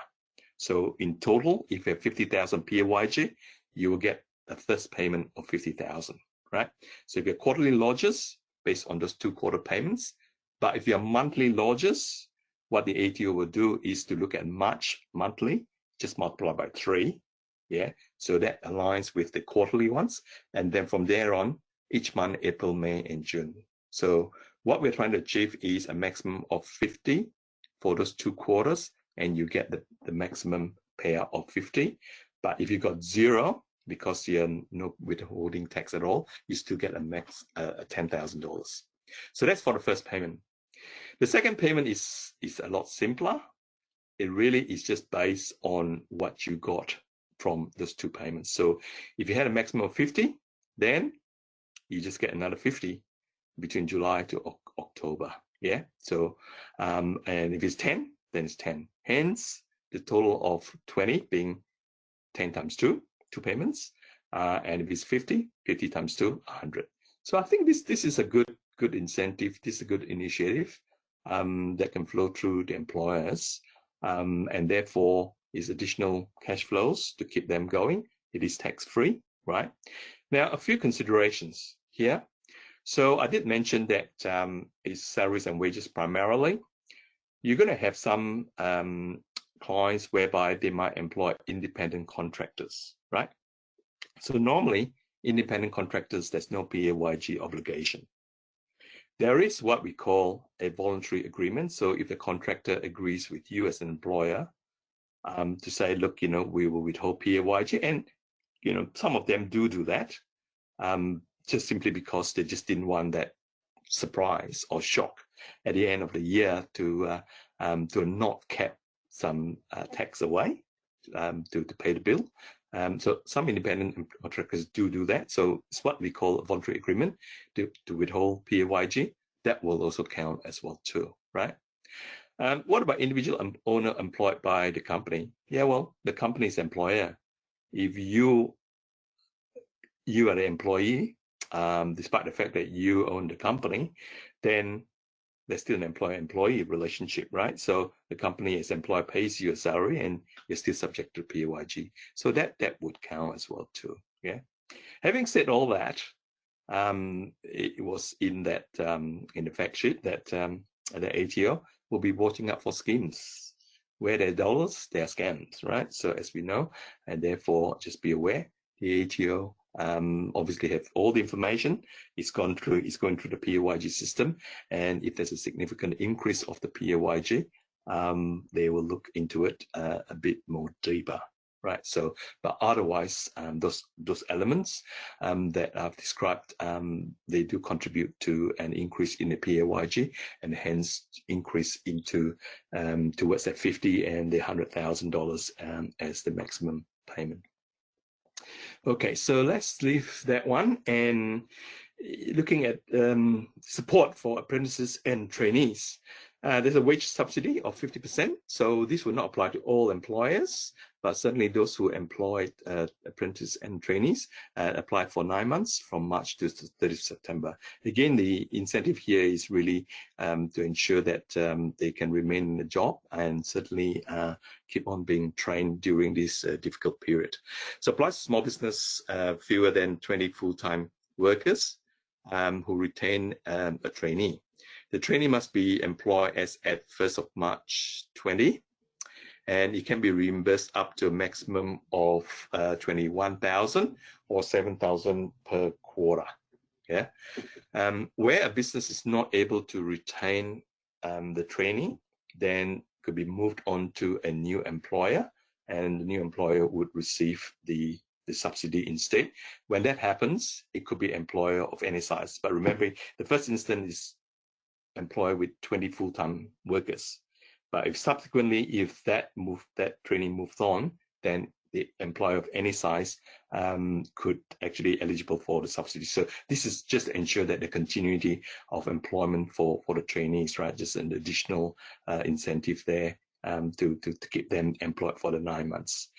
So in total, if you have 50,000 PAYG, you will get a first payment of 50,000, right? So if you're quarterly lodgers, based on those 2 quarter payments, but if you're monthly lodgers, what the ATO will do is to look at March monthly, just multiply by 3, yeah? So that aligns with the quarterly ones, and then from there on, each month, April, May, and June. So what we're trying to achieve is a maximum of 50 for those 2 quarters, and you get the maximum payout of 50. But if you got 0, because you're no withholding tax at all, you still get a max $10,000. So that's for the first payment. The second payment is a lot simpler. It really is just based on what you got from those 2 payments. So if you had a maximum of 50, then you just get another 50 between July to October. Yeah. So, and if it's 10, then it's 10. Hence, the total of 20 being 10 times 2 payments. And if it's 50 times 2, 100. So I think this is a good incentive. This is a good initiative that can flow through the employers, and therefore is additional cash flows to keep them going. It is tax-free, right? Now, a few considerations here. So I did mention that it's salaries and wages primarily. You're going to have some clients whereby they might employ independent contractors, right? So normally, independent contractors, there's no PAYG obligation. There is what we call a voluntary agreement. So if the contractor agrees with you as an employer to say, look, we will withhold PAYG, and some of them do that, just simply because they just didn't want that surprise or shock at the end of the year to not kept some tax away to pay the bill. So some independent contractors do that. So it's what we call a voluntary agreement to withhold PAYG. That will also count as well too, right? What about individual owner employed by the company? Yeah, well, the company's employer. If you are the employee, despite the fact that you own the company, then there's still an employer-employee relationship, right? So the company as employer pays you a salary and you're still subject to PAYG. So that would count as well too, yeah? Having said all that, it was in that in the fact sheet that the ATO will be watching out for schemes where there are dollars, there are scams, right? So as we know, and therefore just be aware, the ATO obviously have all the information. It's going through the PAYG system, and if there's a significant increase of the PAYG, they will look into it a bit more deeper, right? So, but otherwise, those elements that I've described, they do contribute to an increase in the PAYG, and hence increase into towards that $50,000 and the $100,000 as the maximum payment. Okay, so let's leave that one and looking at support for apprentices and trainees. There's a wage subsidy of 50%, so this will not apply to all employers, but certainly those who employed apprentices and trainees apply for 9 months from March to 30th September. Again, the incentive here is really to ensure that they can remain in the job and certainly keep on being trained during this difficult period. So applies to small business fewer than 20 full-time workers who retain a trainee. The trainee must be employed as at 1st of March 20, and it can be reimbursed up to a maximum of 21,000 or 7,000 per quarter. Yeah, where a business is not able to retain the trainee, then could be moved on to a new employer, and the new employer would receive the subsidy instead. When that happens, it could be employer of any size. But remember, the first instance is employer with 20 full-time workers. But if subsequently, if that training moves on, then the employer of any size could actually eligible for the subsidy. So this is just to ensure that the continuity of employment for the trainees, right? Just an additional incentive there to keep them employed for the 9 months.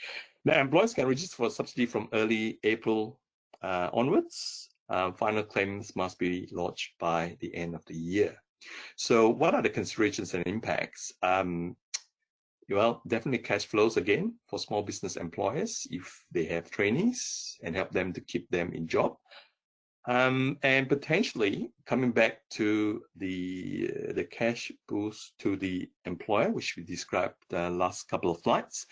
Now, employers can register for subsidy from early April onwards. Final claims must be lodged by the end of the year. So what are the considerations and impacts? Well, definitely cash flows again for small business employers if they have trainees, and help them to keep them in job. And potentially coming back to the cash boost to the employer, which we described the last couple of slides.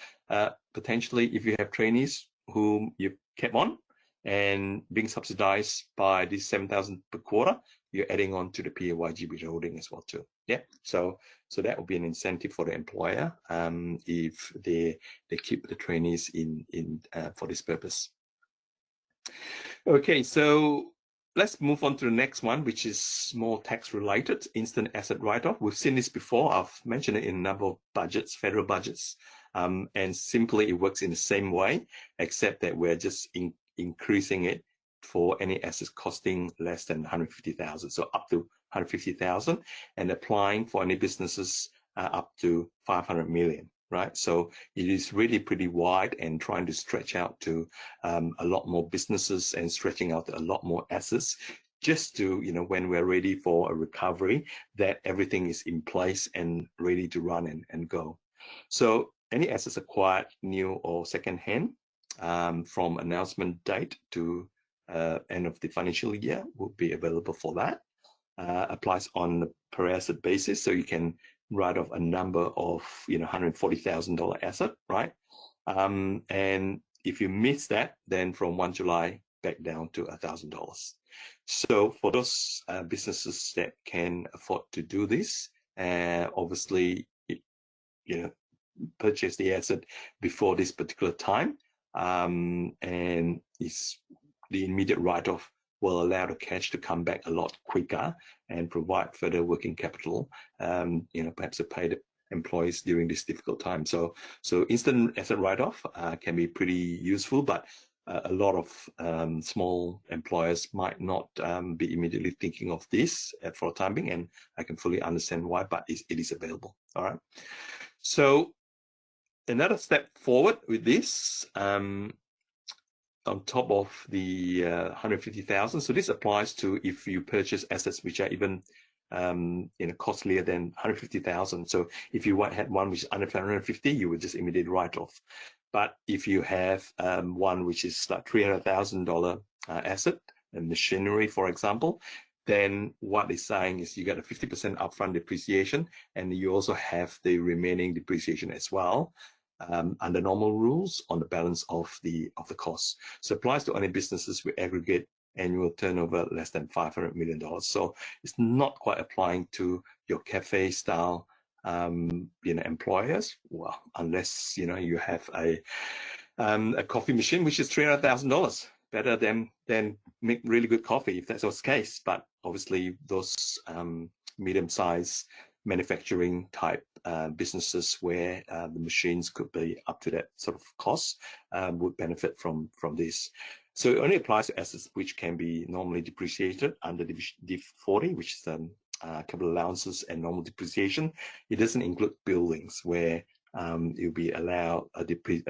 Potentially, if you have trainees whom you kept on and being subsidized by this 7,000 per quarter, you're adding on to the PAYG withholding as well too. Yeah, so that will be an incentive for the employer if they keep the trainees in for this purpose. Okay, so let's move on to the next one, which is more tax related, instant asset write-off. We've seen this before. I've mentioned it in a number of budgets, federal budgets, and simply it works in the same way, except that we're just increasing it for any assets costing less than 150,000, so up to 150,000, and applying for any businesses up to 500 million. Right, so it is really pretty wide and trying to stretch out to a lot more businesses and stretching out to a lot more assets, just to, you know, when we're ready for a recovery, that everything is in place and ready to run and go. So any assets acquired new or second-hand from announcement date to end of the financial year will be available for that. Applies on the per asset basis, so you can write off a number of, you know, $140,000 asset, right? And if you miss that, then from 1 July back down to $1,000. So for those businesses that can afford to do this, obviously, you know, purchase the asset before this particular time, and it's the immediate write-off will allow the cash to come back a lot quicker and provide further working capital, you know, perhaps to pay the employees during this difficult time. So instant asset write-off can be pretty useful, but a lot of small employers might not be immediately thinking of this for the time being, and I can fully understand why, but it is available. All right. So another step forward with this, on top of the 150,000. So this applies to if you purchase assets which are even you know, costlier than 150,000. So if you had one which is under 150, you would just immediately write off. But if you have one which is like $300,000 asset, and machinery, for example, then what it's saying is you get a 50% upfront depreciation, and you also have the remaining depreciation as well, under normal rules on the balance of the costs. So it applies to only businesses with aggregate annual turnover less than $500 million. So it's not quite applying to your cafe style employers. Well, unless you have a coffee machine which is $300,000. Better than make really good coffee if that's the case. But obviously those medium-sized manufacturing type businesses where the machines could be up to that sort of cost would benefit from this. So it only applies to assets which can be normally depreciated under Div 40, which is capital allowances and normal depreciation. It doesn't include buildings where you'll be allowed a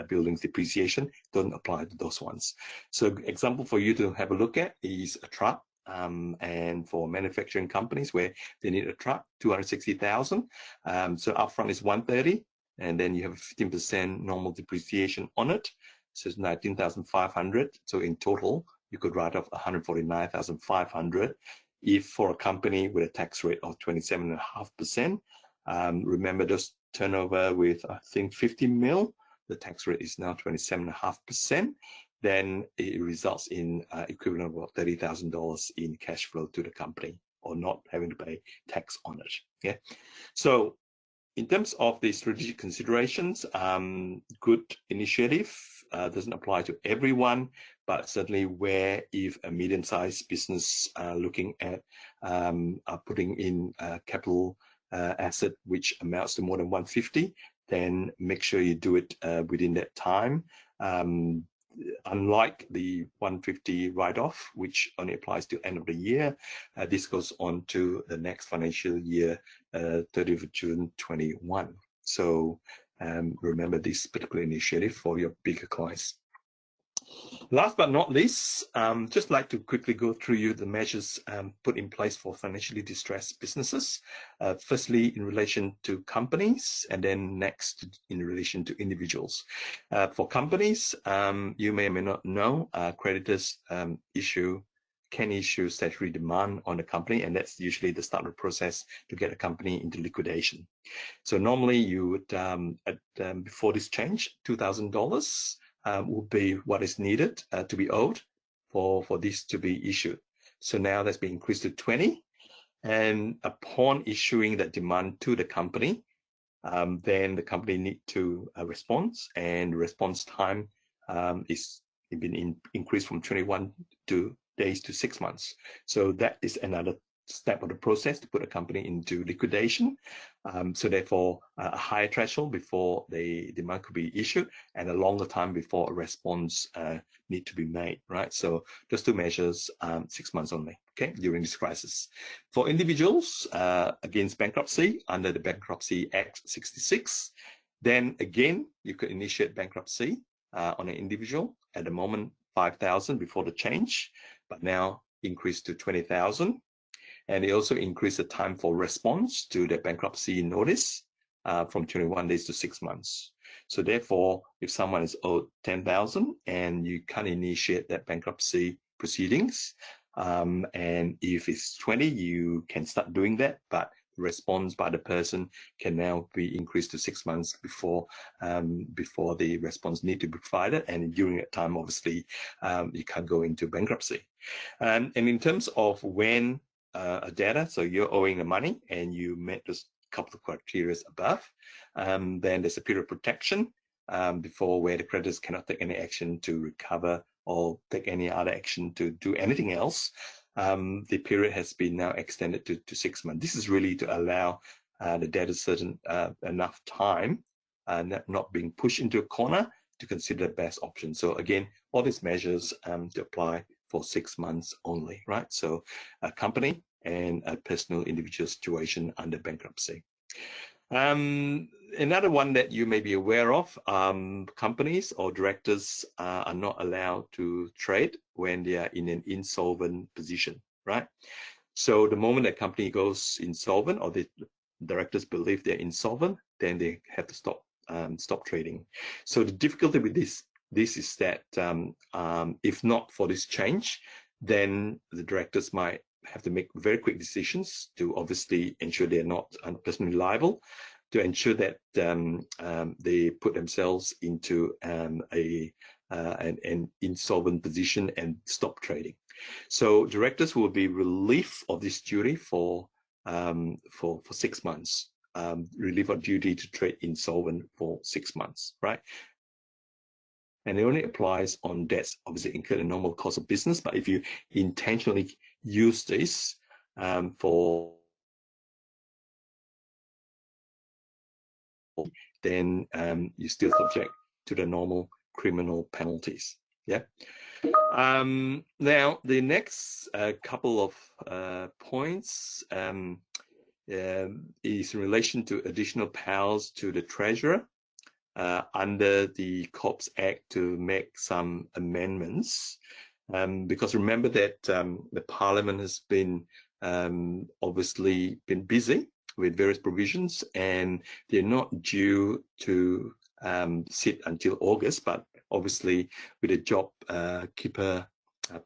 building's depreciation. Don't apply to those ones. So example for you to have a look at is a truck. And for manufacturing companies where they need a truck, 260,000. So upfront is 130, and then you have 15% normal depreciation on it. So it's 19,500. So in total, you could write off 149,500. If for a company with a tax rate of 27.5%, remember those turnover with I think 50 mil, the tax rate is now 27.5%. Then it results in equivalent of about $30,000 in cash flow to the company, or not having to pay tax on it. Yeah. So in terms of the strategic considerations, good initiative. Doesn't apply to everyone, but certainly where if a medium-sized business looking at putting in capital asset which amounts to more than 150, then make sure you do it within that time. Unlike the 150 write-off, which only applies to end of the year, this goes on to the next financial year, 30th of June 21. So remember this particular initiative for your bigger clients. Last but not least, just like to quickly go through you the measures put in place for financially distressed businesses. Firstly, in relation to companies, and then next in relation to individuals. For companies, you may or may not know, creditors can issue statutory demand on the company, and that's usually the start of the process to get a company into liquidation. So normally you would, before this change, $2,000 will be what is needed to be owed for this to be issued. So now that's been increased to 20, and upon issuing that demand to the company, then the company need to respond, and response time is been increased from 21 days to 6 months. So that is another step of the process to put a company into liquidation. So therefore, a higher threshold before the demand could be issued, and a longer time before a response need to be made, right? So those two measures, 6 months only, okay, during this crisis. For individuals against bankruptcy under the Bankruptcy Act 66, then again, you could initiate bankruptcy on an individual. At the moment, 5,000 before the change, but now increased to 20,000. And it also increased the time for response to the bankruptcy notice from 21 days to 6 months. So therefore, if someone is owed 10,000 and you can't initiate that bankruptcy proceedings, and if it's 20, you can start doing that, but response by the person can now be increased to 6 months before the response need to be provided, and during that time, obviously, you can't go into bankruptcy. And in terms of when a debtor, so you're owing the money and you met this couple of criteria above, then there's a period of protection before where the creditors cannot take any action to recover or take any other action to do anything else. The period has been now extended to 6 months. This is really to allow the debtors enough time, not being pushed into a corner, to consider the best option. So again, all these measures to apply for 6 months only, right? So a company and a personal individual situation under bankruptcy. Another one that you may be aware of, companies or directors are not allowed to trade when they are in an insolvent position, right? So the moment a company goes insolvent, or the directors believe they're insolvent, then they have to stop trading. So the difficulty with this is that if not for this change, then the directors might have to make very quick decisions to obviously ensure they're not personally liable, to ensure that they put themselves into an insolvent position and stop trading. So directors will be relieved of this duty for 6 months. Relief of duty to trade insolvent for 6 months, right? And it only applies on debts obviously incurred in normal course of business. But if you intentionally use this then you're still subject to the normal criminal penalties. Yeah. Now the next couple of points is in relation to additional powers to the Treasurer under the Corps Act to make some amendments. Because remember that the Parliament has been obviously been busy with various provisions, and they're not due to sit until August, but obviously with the Jobkeeper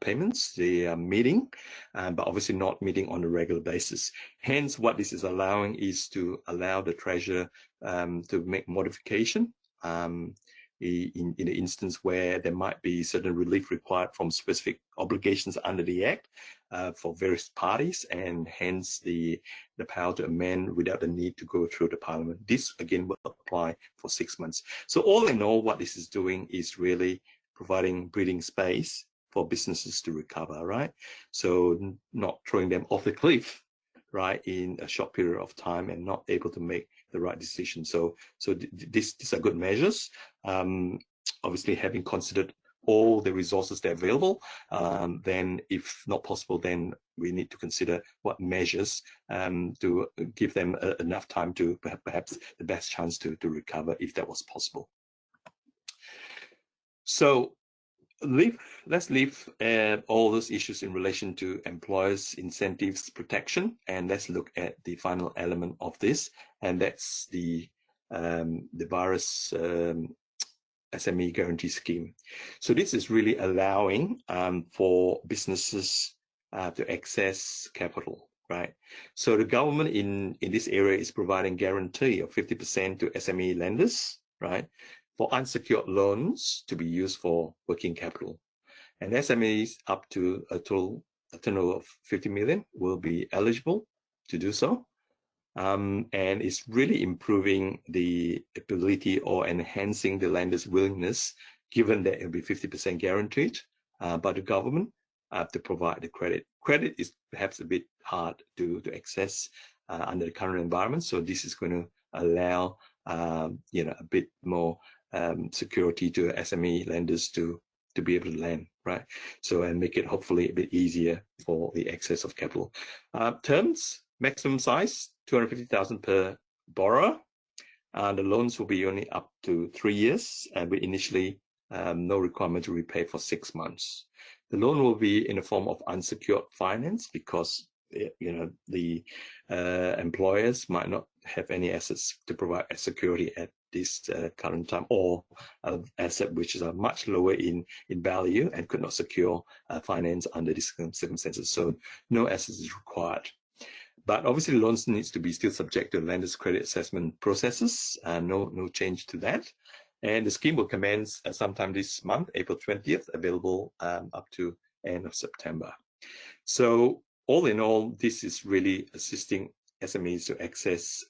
payments, they are meeting, but obviously not meeting on a regular basis. Hence, what this is allowing is to allow the Treasurer to make modification in the instance where there might be certain relief required from specific obligations under the Act for various parties, and hence the power to amend without the need to go through the Parliament. This again will apply for 6 months. So all in all, what this is doing is really providing breathing space for businesses to recover, right? So not throwing them off the cliff, right, in a short period of time and not able to make the right decision. So these are good measures. Obviously, having considered all the resources that are available, then if not possible, then we need to consider what measures to give them enough time to perhaps the best chance to recover, if that was possible. So let's leave all those issues in relation to employers' incentives protection, and let's look at the final element of this, and that's the virus SME guarantee scheme. So this is really allowing for businesses to access capital, right? So the government in this area is providing guarantee of 50% to SME lenders, right, for unsecured loans to be used for working capital. And SMEs up to a turnover of 50 million will be eligible to do so. And it's really improving the ability or enhancing the lender's willingness, given that it'll be 50% guaranteed by the government to provide the credit. Credit is perhaps a bit hard to access under the current environment, so this is going to allow a bit more security to SME lenders to be able to lend, right? So, and make it hopefully a bit easier for the access of capital. Terms, maximum size, 250,000 per borrower. The loans will be only up to 3 years, and with initially no requirement to repay for 6 months. The loan will be in the form of unsecured finance because the employers might not have any assets to provide as security at this current time, or asset which is much lower in value and could not secure finance under these circumstances. So no assets is required. But obviously, loans needs to be still subject to lenders' credit assessment processes. No change to that. And the scheme will commence sometime this month, April 20th, available up to end of September. So all in all, this is really assisting SMEs to access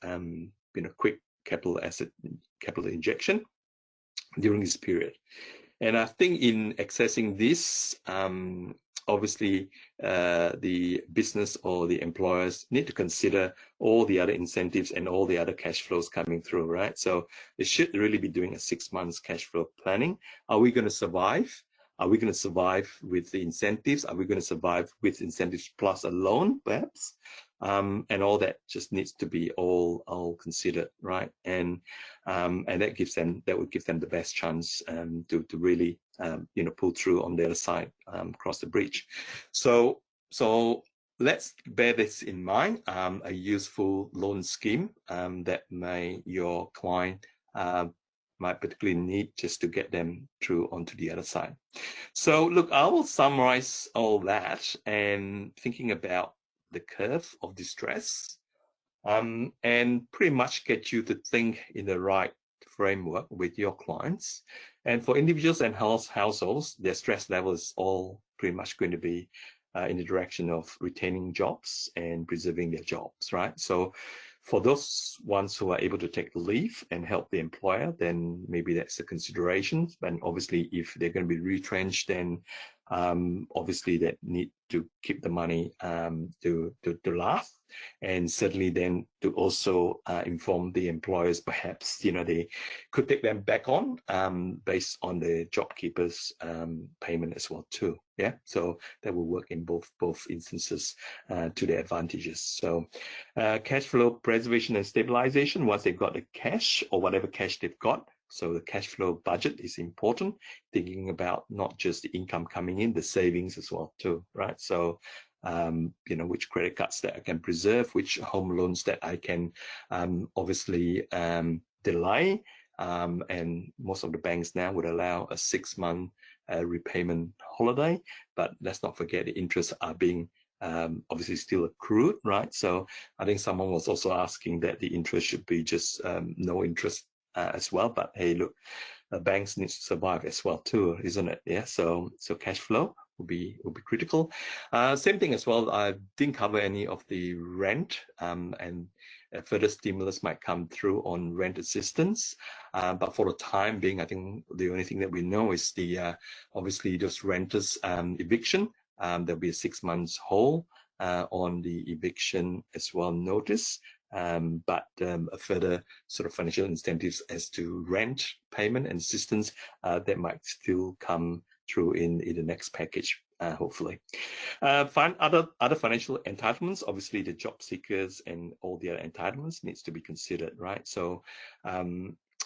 quick capital injection during this period. And I think in accessing this, obviously the business or the employers need to consider all the other incentives and all the other cash flows coming through, right? So they should really be doing a 6 months cash flow planning. Are we going to survive? Are we going to survive with the incentives? Are we going to survive with incentives plus a loan, perhaps? And all that just needs to be all considered, right? And that would give them the best chance to really pull through on the other side, cross the bridge. So let's bear this in mind. A useful loan scheme that your client might particularly need just to get them through onto the other side. So look, I will summarize all that, and thinking about the curve of distress, and pretty much get you to think in the right framework with your clients. And for individuals and households, their stress level is all pretty much going to be in the direction of retaining jobs and preserving their jobs, right? So for those ones who are able to take leave and help the employer, then maybe that's a consideration. And obviously, if they're going to be retrenched, then obviously they need to keep the money to last. And certainly then to also inform the employers, perhaps, they could take them back on based on the Jobkeeper's payment as well too. Yeah, so that will work in both instances to their advantages. So cash flow preservation and stabilization, once they've got the cash or whatever cash they've got. So the cash flow budget is important, thinking about not just the income coming in, the savings as well too, right? So which credit cards that I can preserve, which home loans that I can obviously delay. And most of the banks now would allow a 6-month repayment holiday, but let's not forget the interests are being obviously still accrued, right? So I think someone was also asking that the interest should be just no interest as well. But hey, look, banks need to survive as well too, isn't it? Yeah. So cash flow will be critical. Same thing as well. I didn't cover any of the rent, and further stimulus might come through on rent assistance. But for the time being, I think the only thing that we know is the obviously those renters eviction. There'll be a 6 months hold on the eviction as well notice. But a further sort of financial incentives as to rent payment and assistance that might still come through in the next package, hopefully. Find other financial entitlements. Obviously, the job seekers and all the other entitlements needs to be considered, right? So,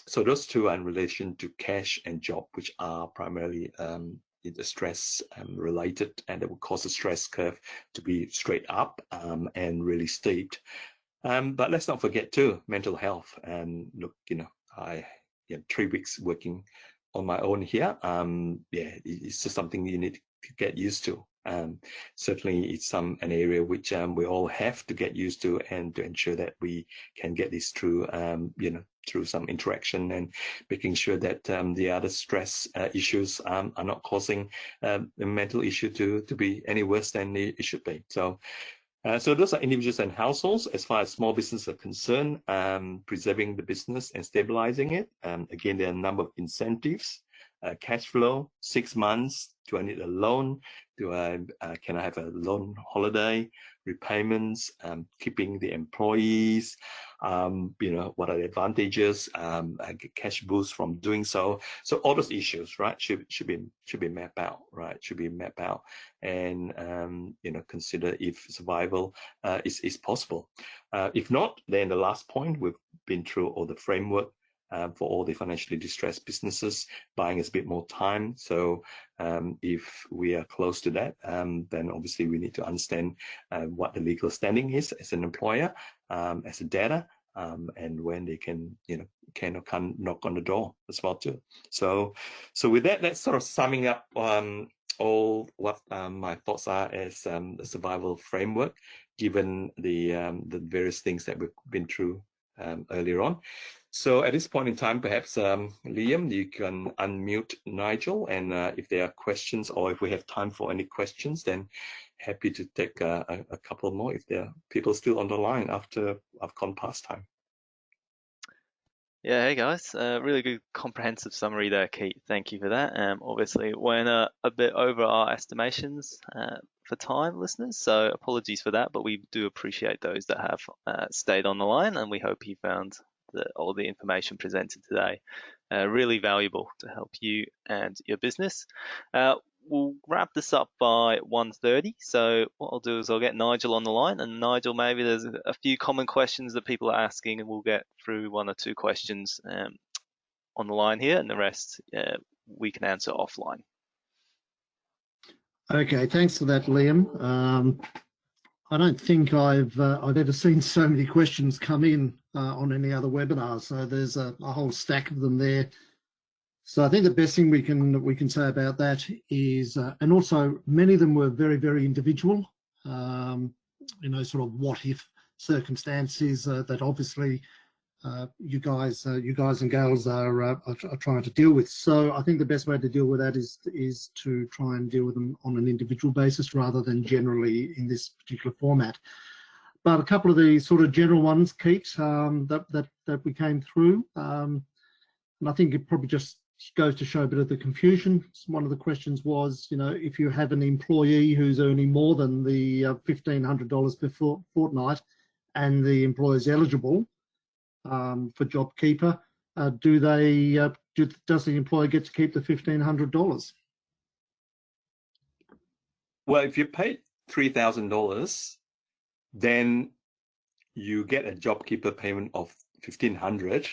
so those two are in relation to cash and job, which are primarily the stress related, and it will cause the stress curve to be straight up and really steep. But let's not forget too, mental health. And look, I 3 weeks working on my own here. It's just something you need to get used to. Certainly, it's an area which we all have to get used to, and to ensure that we can get this through, through some interaction and making sure that the other stress issues are not causing the mental issue to be any worse than it should be. So those are individuals and households. As far as small businesses are concerned, preserving the business and stabilizing it. Again, there are a number of incentives, cash flow, 6 months. Do I need a loan? Can I have a loan holiday? Repayments, keeping the employees, what are the advantages, cash boost from doing so. So all those issues, right, should be mapped out, right? Should be mapped out, and consider if survival is possible. If not, then the last point, we've been through all the framework for all the financially distressed businesses. Buying us a bit more time. So if we are close to that, then obviously we need to understand what the legal standing is as an employer, as a debtor, and when they can or can't knock on the door as well too. So with that, that's sort of summing up all what my thoughts are as the survival framework, given the various things that we've been through earlier on. So at this point in time, perhaps Liam, you can unmute Nigel, and if there are questions, or if we have time for any questions, then happy to take a couple more if there are people still on the line after I've gone past time. Yeah, hey guys, really good comprehensive summary there, Keat. Thank you for that. Obviously, went a bit over our estimations for time, listeners, so apologies for that, but we do appreciate those that have stayed on the line, and we hope you found all the information presented today really valuable to help you and your business. We'll wrap this up by 1:30. So what I'll do is I'll get Nigel on the line, and Nigel, maybe there's a few common questions that people are asking, and we'll get through 1 or 2 questions on the line here, and the rest we can answer offline. Okay, thanks for that, Liam. I don't think I've ever seen so many questions come in on any other webinar. So there's a whole stack of them there. So I think the best thing we can say about that is, and also many of them were very, very individual. sort of what if circumstances that obviously you guys and gals are trying to deal with. So I think the best way to deal with that is to try and deal with them on an individual basis rather than generally in this particular format. But a couple of the sort of general ones, Keat, that we came through, and I think it probably just goes to show a bit of the confusion. One of the questions was, if you have an employee who's earning more than the $1,500 per fortnight and the employer is eligible for Jobkeeper, does the employer get to keep the $1,500? Well, if you pay $3,000, then you get a Jobkeeper payment of $1,500.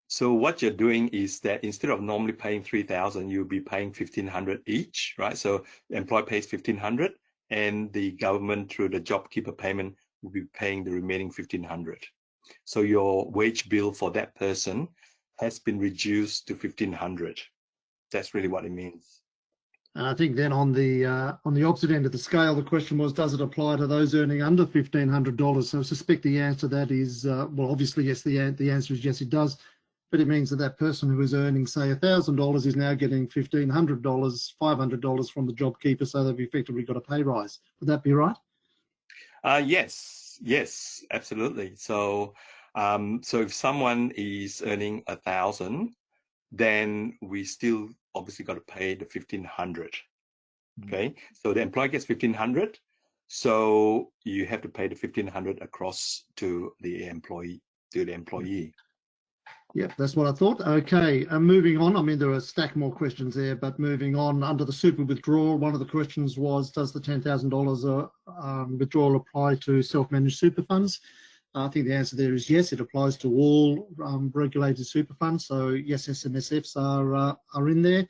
So what you're doing is that instead of normally paying $3,000, you'll be paying $1,500 each, right? So the employer pays $1,500, and the government through the Jobkeeper payment will be paying the remaining $1,500. So your wage bill for that person has been reduced to $1,500. That's really what it means. And I think then on the opposite end of the scale, the question was, does it apply to those earning under $1,500? So I suspect the answer to that is, well, obviously, yes, the answer is yes, it does. But it means that that person who is earning, say, $1,000 is now getting $1,500, $500 from the Jobkeeper, so they've effectively got a pay rise. Would that be right? Yes, absolutely. So, so if someone is earning $1,000, then we still obviously got to pay the $1,500. Okay, so the employer gets $1,500, so you have to pay the $1,500 across to the employee. Yep, that's what I thought. Okay, moving on. I mean, there are a stack more questions there, but moving on, under the super withdrawal, one of the questions was, does the $10,000 withdrawal apply to self-managed super funds? I think the answer there is yes, it applies to all regulated super funds. So yes, SMSFs are in there.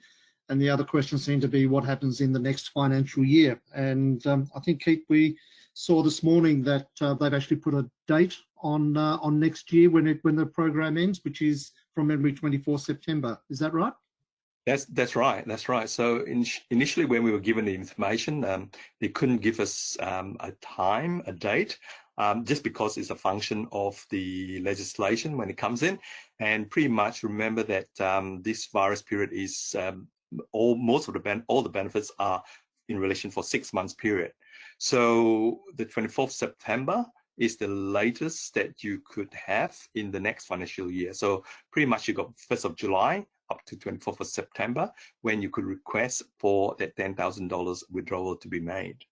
And the other questions seem to be what happens in the next financial year. And I think, Keat, we saw this morning that they've actually put a date on next year when the program ends, which is from memory 24 September. Is that right? That's right. So initially, when we were given the information, they couldn't give us a date, just because it's a function of the legislation when it comes in. And pretty much remember that this virus period is all the benefits are in relation for 6 months period. So the 24th September is the latest that you could have in the next financial year. So pretty much you got 1st of July up to 24th of September when you could request for that $10,000 withdrawal to be made.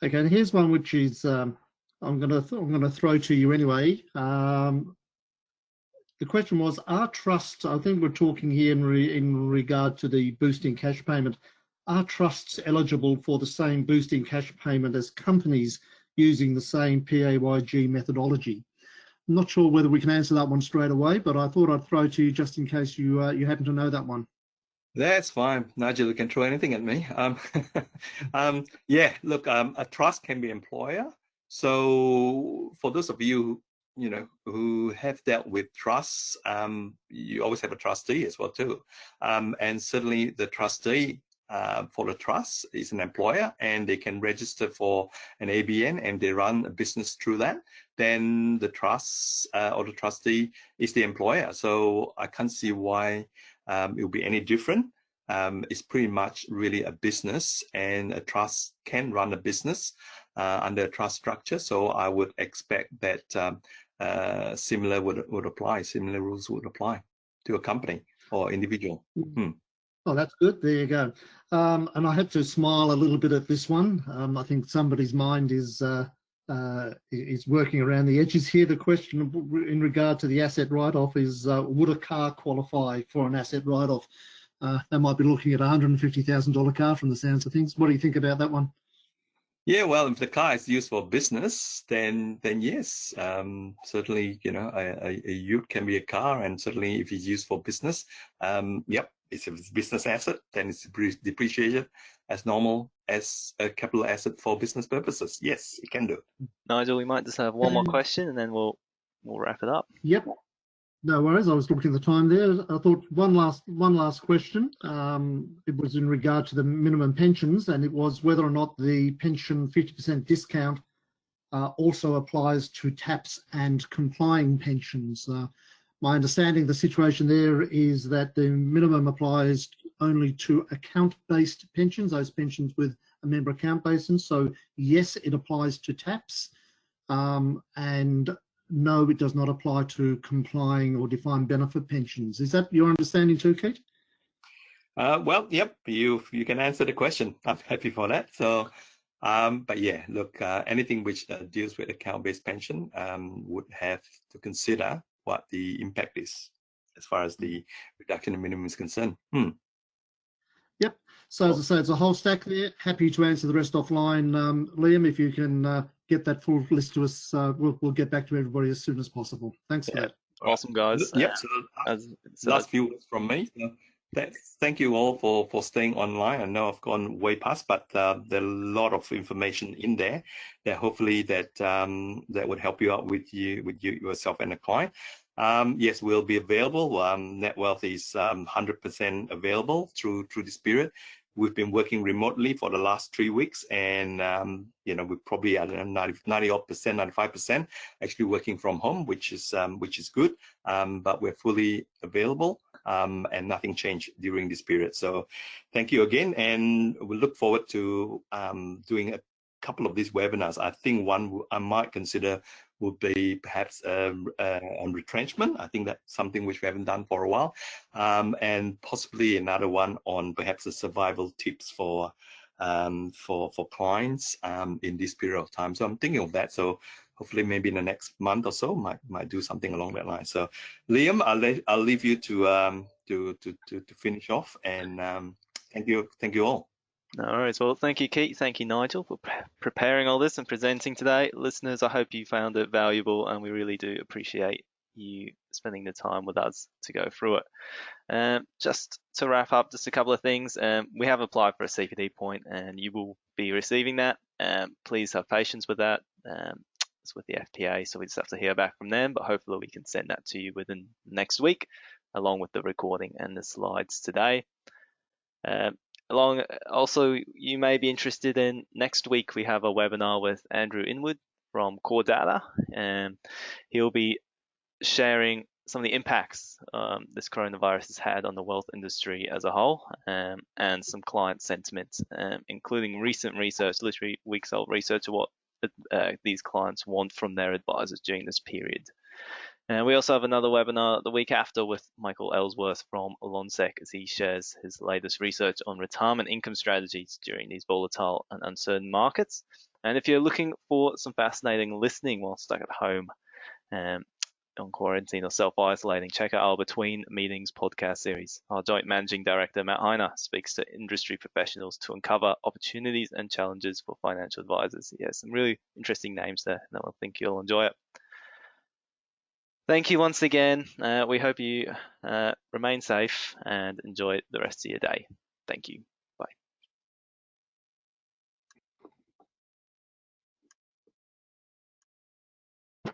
Okay, and here's one which is I'm going to throw to you anyway. The question was, are trusts, I think we're talking here in regard to the boosting cash payment, are trusts eligible for the same boosting cash payment as companies using the same PAYG methodology? I'm not sure whether we can answer that one straight away, but I thought I'd throw to you just in case you happen to know that one. That's fine. Nigel, you can throw anything at me. Yeah, look, a trust can be employer. So for those of you who have dealt with trusts, you always have a trustee as well too. And certainly the trustee for the trust is an employer, and they can register for an ABN and they run a business through that. Then the trust or the trustee is the employer. So I can't see why it will be any different. It's pretty much really a business, and a trust can run a business under a trust structure. So I would expect that similar rules would apply to a company or individual. Oh, that's good. There you go. And I had to smile a little bit at this one. I think somebody's mind is working around the edges here. The question in regard to the asset write-off is, would a car qualify for an asset write-off? They might be looking at a $150,000 car from the sounds of things. What do you think about that one? Yeah, well, if the car is used for business, then yes, certainly, a ute can be a car, and certainly if it's used for business, yep, it's a business asset, then it's depreciated as normal as a capital asset for business purposes. Yes, it can do. Nigel, we might just have one more question and then we'll wrap it up. Yep. No worries. I was looking at the time there. I thought one last question. It was in regard to the minimum pensions, and it was whether or not the pension 50% discount also applies to TAPS and complying pensions. My understanding, the situation there is that the minimum applies only to account-based pensions, those pensions with a member account basis. So yes, it applies to TAPS, and no, it does not apply to complying or defined benefit pensions. Is that your understanding too, Keat? Well, yep, you can answer the question. I'm happy for that. So, but yeah, look, anything which deals with account-based pension would have to consider what the impact is as far as the reduction in minimum is concerned. Yep. So as I say, it's a whole stack there. Happy to answer the rest offline. Liam, if you can get that full list to us, we'll get back to everybody as soon as possible. Thanks for that. Awesome, guys. Yep. So last few words from me. Thank you all for staying online. I know I've gone way past, but there are a lot of information in there that hopefully that would help you out with yourself and the client. Yes, we'll be available. Netwealth is 100% available through this period. We've been working remotely for the last 3 weeks, and we're probably at 90-odd percent, 95% actually working from home, which is good. But we're fully available, and nothing changed during this period. So, thank you again, and we look forward to doing a couple of these webinars. I think one I might consider would be perhaps on retrenchment. I think that's something which we haven't done for a while, and possibly another one on perhaps the survival tips for clients in this period of time. So I'm thinking of that. So hopefully maybe in the next month or so might do something along that line. So Liam, I'll leave you to finish off, and thank you all. No worries. Well, thank you, Keat. Thank you, Nigel, for preparing all this and presenting today. Listeners, I hope you found it valuable, and we really do appreciate you spending the time with us to go through it. Just to wrap up, just a couple of things. We have applied for a CPD point, and you will be receiving that. Please have patience with that. It's with the FPA, so we just have to hear back from them, but hopefully we can send that to you within next week, along with the recording and the slides today. Also, you may be interested in next week. We have a webinar with Andrew Inwood from Core Data, and he'll be sharing some of the impacts this coronavirus has had on the wealth industry as a whole, and some client sentiment, including recent research, literally weeks old research, of what these clients want from their advisors during this period. And we also have another webinar the week after with Michael Ellsworth from Lonsec, as he shares his latest research on retirement income strategies during these volatile and uncertain markets. And if you're looking for some fascinating listening while stuck at home on quarantine or self-isolating, check out our Between Meetings podcast series. Our joint managing director, Matt Heiner, speaks to industry professionals to uncover opportunities and challenges for financial advisors. He has some really interesting names there, and I think you'll enjoy it. Thank you once again. We hope you remain safe and enjoy the rest of your day. Thank you.